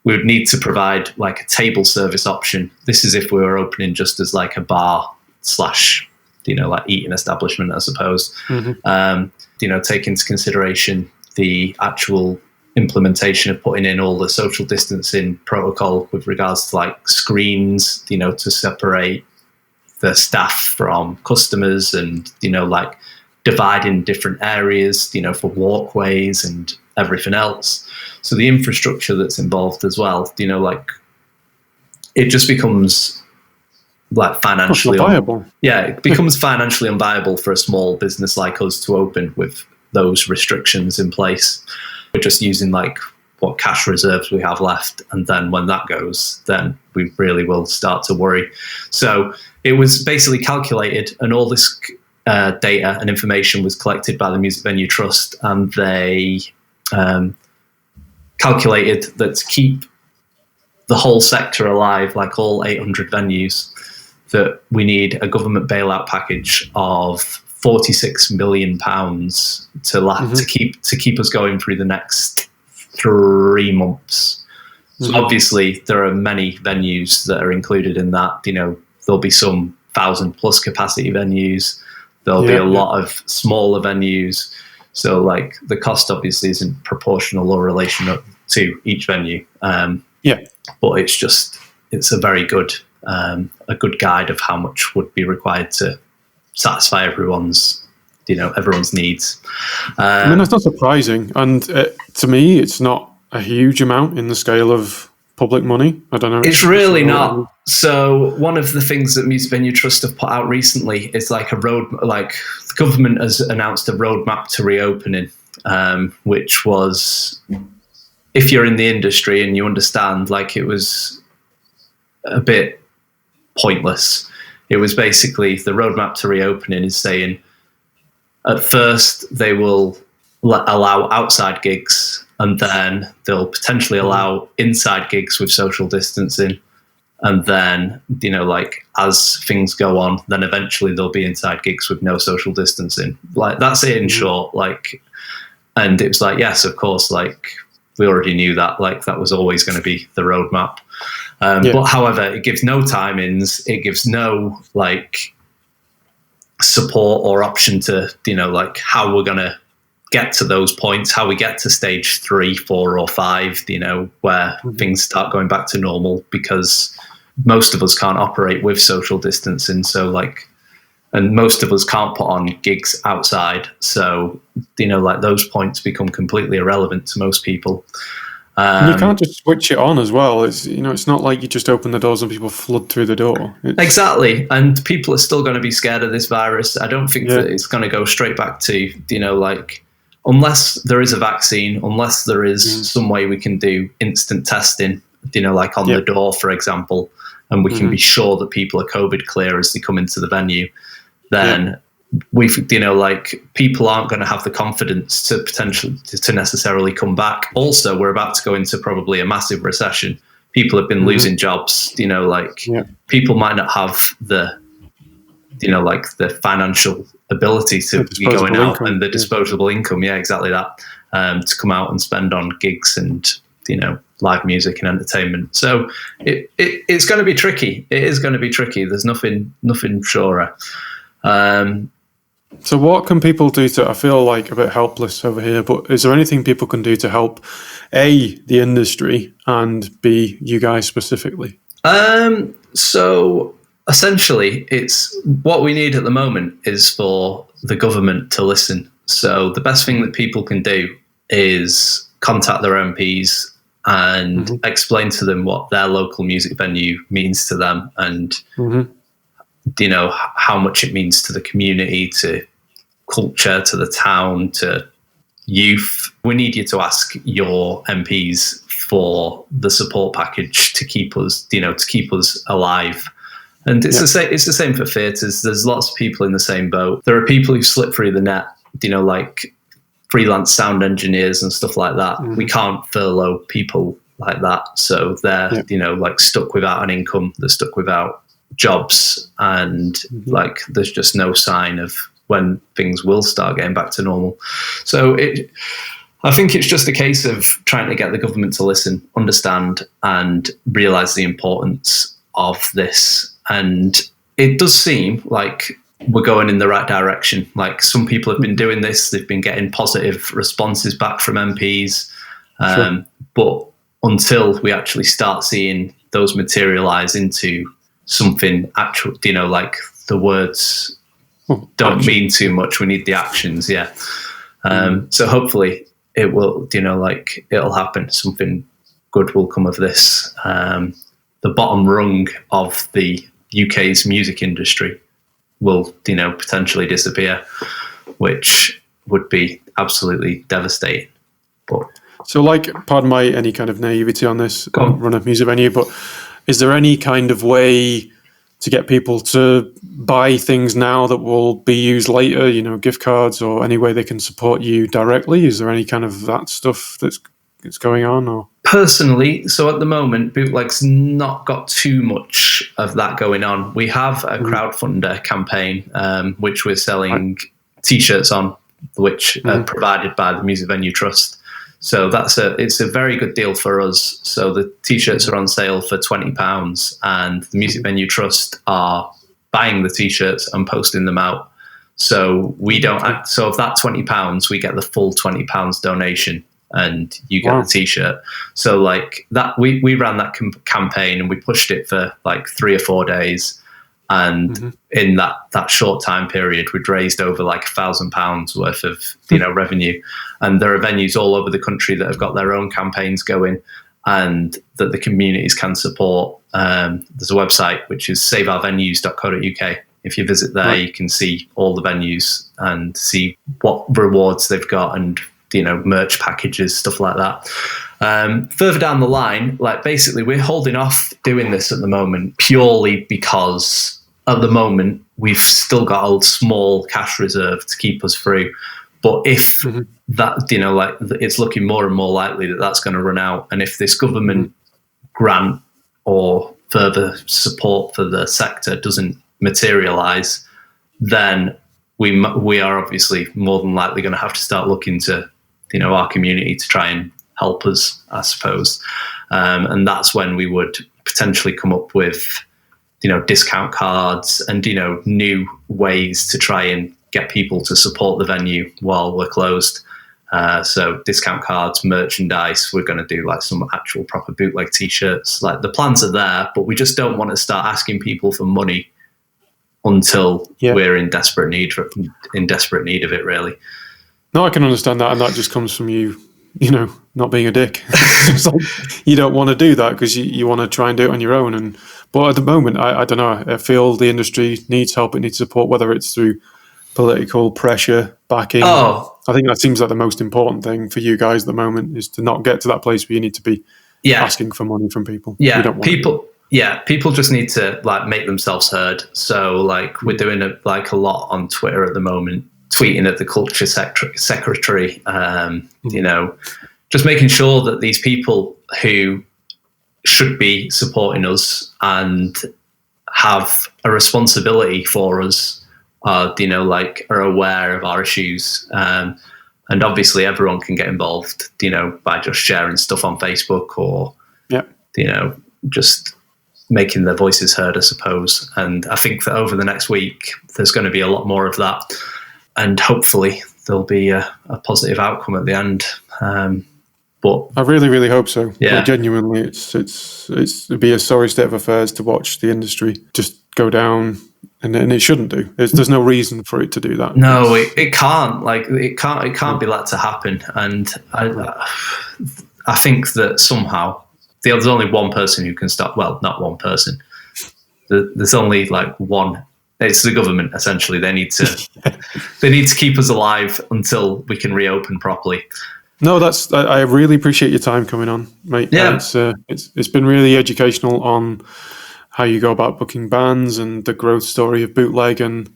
We would need to provide like a table service option. This is if we were opening just as like a bar / like eating establishment, I suppose. Take into consideration the actual implementation of putting in all the social distancing protocol with regards to like screens, to separate the staff from customers, and, like dividing different areas, for walkways and everything else. So the infrastructure that's involved as well, like it just becomes like financially unviable. It becomes financially unviable for a small business like us to open with those restrictions in place. We're just using like what cash reserves we have left, and then when that goes, then we really will start to worry. So it was basically calculated, and all this data and information was collected by the Music Venue Trust, and they calculated that to keep the whole sector alive, like all 800 venues, that we need a government bailout package of £46 million to keep us going through the next 3 months. So obviously there are many venues that are included in that. There'll be some 1,000+ capacity venues. There'll be a lot of smaller venues. So like the cost obviously isn't proportional or relational to each venue. But it's a very good guide of how much would be required to satisfy everyone's needs. I mean, that's not surprising, and to me, it's not a huge amount in the scale of public money. I don't know. It's really not. So one of the things that Music Venue Trust have put out recently is like the government has announced a roadmap to reopening, which was if you're in the industry and you understand, like, it was a bit pointless. It was basically the roadmap to reopening is saying at first they will allow outside gigs, and then they'll potentially allow inside gigs with social distancing. And then, like, as things go on, then eventually there'll be inside gigs with no social distancing. Like, that's it in short. Like, and it was like, yes, of course, like, we already knew that, like, that was always going to be the roadmap. But however, it gives no timings. It gives no, like, support or option to, like, how we're going to get to those points, how we get to stage 3, 4, or 5, where things start going back to normal, because most of us can't operate with social distancing. So, like, and most of us can't put on gigs outside. So, like, those points become completely irrelevant to most people. You can't just switch it on as well. It's it's not like you just open the doors and people flood through the door. Exactly, and people are still going to be scared of this virus. I don't think that it's going to go straight back to like, unless there is a vaccine, unless there is some way we can do instant testing, like on the door, for example, and we can be sure that people are COVID clear as they come into the venue, then like, people aren't going to have the confidence to potentially to necessarily come back. Also, we're about to go into probably a massive recession. People have been losing jobs, like, people might not have the, like, the financial ability to be going out and the disposable income. Yeah, exactly that. To come out and spend on gigs and, live music and entertainment. So it's going to be tricky. It is going to be tricky. There's nothing surer. So what can people do I feel like a bit helpless over here, but is there anything people can do to help A, the industry, and B, you guys specifically? So essentially, it's what we need at the moment is for the government to listen. So the best thing that people can do is contact their MPs and explain to them what their local music venue means to them, and how much it means to the community, to culture, to the town, to youth. We need you to ask your MPs for the support package to keep us, alive. And it's the same for theatres. There's lots of people in the same boat. There are people who slip through the net, like freelance sound engineers and stuff like that. We can't furlough people like that. So they're, like, stuck without an income. They're stuck without jobs, and like, there's just no sign of when things will start getting back to normal. So I think it's just a case of trying to get the government to listen, understand, and realise the importance of this. And it does seem like we're going in the right direction. Like, some people have been doing this, they've been getting positive responses back from MPs, but until we actually start seeing those materialise into something actual, like, the words don't mean too much. We need the actions. So hopefully it will, like, it'll happen. Something good will come of this. The bottom rung of the UK's music industry will, potentially disappear, which would be absolutely devastating. But so, like, pardon my any kind of naivety on this, I don't run a music venue, but is there any kind of way to get people to buy things now that will be used later, gift cards, or any way they can support you directly? Is there any kind of that stuff that's going on? Or personally, so at the moment, Bootleg's not got too much of that going on. We have a crowdfunder campaign, which we're selling T-shirts on, which are provided by the Music Venue Trust. So it's a very good deal for us. So the T-shirts are on sale for £20, and the Music Venue Trust are buying the T-shirts and posting them out. So we don't. So of that £20, we get the full £20 donation, and you get the T-shirt. So like that, we ran that campaign, and we pushed it for like 3 or 4 days. And in that short time period, we'd raised over like £1,000 worth of revenue. And there are venues all over the country that have got their own campaigns going, and that the communities can support. There's a website which is saveourvenues.co.uk. If you visit there, you can see all the venues and see what rewards they've got, and merch packages, stuff like that. Further down the line, like basically we're holding off doing this at the moment purely because at the moment we've still got a small cash reserve to keep us through. But if that, like it's looking more and more likely that that's going to run out, and if this government grant or further support for the sector doesn't materialize, then we are obviously more than likely going to have to start looking to our community to try and help us, I suppose. And that's when we would potentially come up with discount cards and new ways to try and get people to support the venue while we're closed. So discount cards, merchandise, we're going to do like some actual proper bootleg t-shirts. Like the plans are there, but we just don't want to start asking people for money until we're in desperate need of it, really. No, I can understand that, and that just comes from you not being a dick. It's like you don't want to do that because you want to try and do it on your own. But at the moment, I don't know. I feel the industry needs help. It needs support, whether it's through political pressure, backing. I think that seems like the most important thing for you guys at the moment is to not get to that place where you need to be asking for money from people. People just need to like make themselves heard. So like we're doing a lot on Twitter at the moment, tweeting at the culture secretary, just making sure that these people who should be supporting us and have a responsibility for us are aware of our issues. And obviously everyone can get involved, by just sharing stuff on Facebook or, just making their voices heard, I suppose. And I think that over the next week, there's going to be a lot more of that. And hopefully there'll be a positive outcome at the end. But I really, really hope so. Yeah. Like, genuinely, it'd be a sorry state of affairs to watch the industry just go down, and it shouldn't do. There's no reason for it to do that. No, it can't. Like it can't be let to happen. And I think that somehow there's only one person who can stop. Well, not one person. There's only like one. It's the government, essentially. They need to keep us alive until we can reopen properly. No, I really appreciate your time coming on, mate. Yeah. It's been really educational on how you go about booking bands and the growth story of Bootleg, and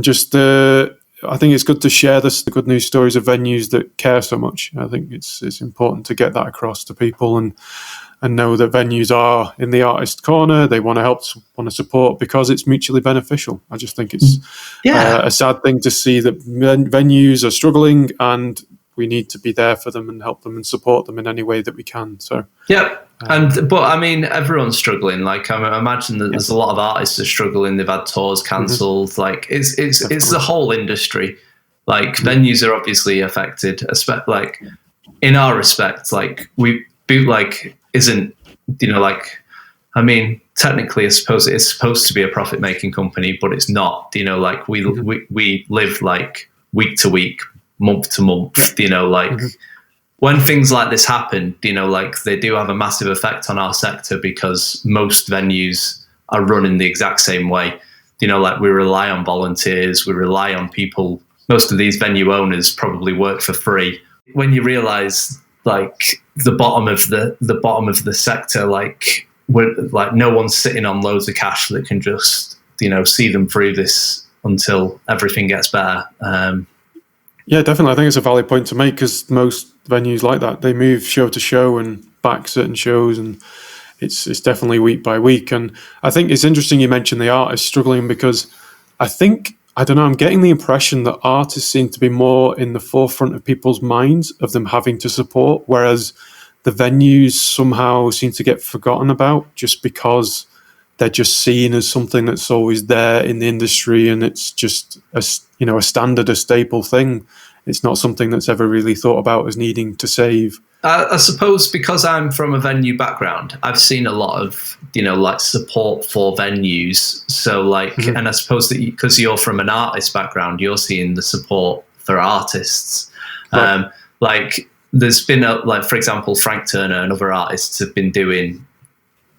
just I think it's good to share the good news stories of venues that care so much. I think it's important to get that across to people and know that venues are in the artist corner. They want to help, want to support because it's mutually beneficial. I just think it's a sad thing to see that venues are struggling, and we need to be there for them and help them and support them in any way that we can. So but I mean, everyone's struggling. Like I imagine that there's a lot of artists are struggling. They've had tours cancelled. Like it's the whole industry. Like venues are obviously affected. Like in our respect, like Bootleg isn't, I mean, technically, I suppose it's supposed to be a profit-making company, but it's not. Like we live like week to week, month to month. When things like this happen, like they do have a massive effect on our sector because most venues are run in the exact same way. Like we rely on volunteers, we rely on people. Most of these venue owners probably work for free. When you realise like the bottom of the sector, like no one's sitting on loads of cash that can just see them through this until everything gets better. Yeah, definitely. I think it's a valid point to make because most venues like that, they move show to show and back certain shows, and it's definitely week by week. And I think it's interesting you mentioned the artists struggling because I don't know, I'm getting the impression that artists seem to be more in the forefront of people's minds of them having to support, whereas the venues somehow seem to get forgotten about just because they're just seen as something that's always there in the industry, and it's just a standard, a staple thing. It's not something that's ever really thought about as needing to save. I suppose because I'm from a venue background, I've seen a lot of like support for venues. So like, and I suppose that because you're from an artist background, you're seeing the support for artists. Right. Like there's been for example, Frank Turner and other artists have been doing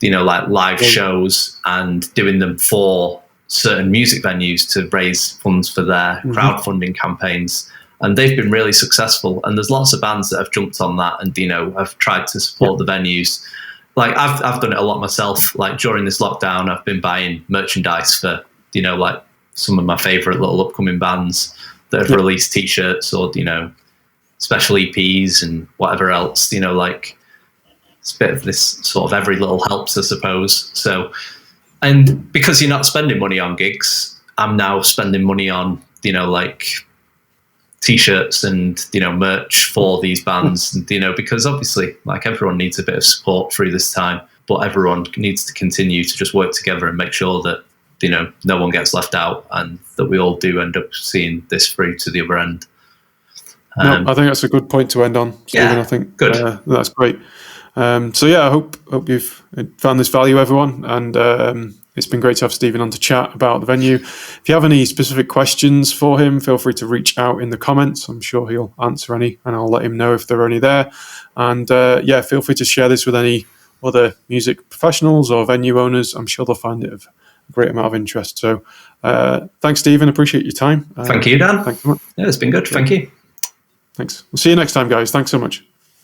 like live shows and doing them for certain music venues to raise funds for their crowdfunding campaigns. and they've been really successful. And there's lots of bands that have jumped on that and, have tried to support the venues. Like I've done it a lot myself. Like during this lockdown, I've been buying merchandise for, like some of my favorite little upcoming bands that have released t-shirts or, special EPs and whatever else, like it's a bit of this sort of every little helps, I suppose. So, and because you're not spending money on gigs, I'm now spending money on, like t-shirts and, merch for these bands, and, because obviously like everyone needs a bit of support through this time, but everyone needs to continue to just work together and make sure that, no one gets left out and that we all do end up seeing this through to the other end. No, I think that's a good point to end on, Stephen. Yeah, I think good. That's great. So yeah, I hope you've found this value, everyone, and it's been great to have Stephen on to chat about the venue. If you have any specific questions for him, feel free to reach out in the comments. I'm sure he'll answer any, and I'll let him know if there are any there. And feel free to share this with any other music professionals or venue owners. I'm sure they'll find it of a great amount of interest. So thanks, Stephen. Appreciate your time. Thank you, Dan. Thanks so much. Yeah, it's been good. Thank you. Thanks. We'll see you next time, guys. Thanks so much.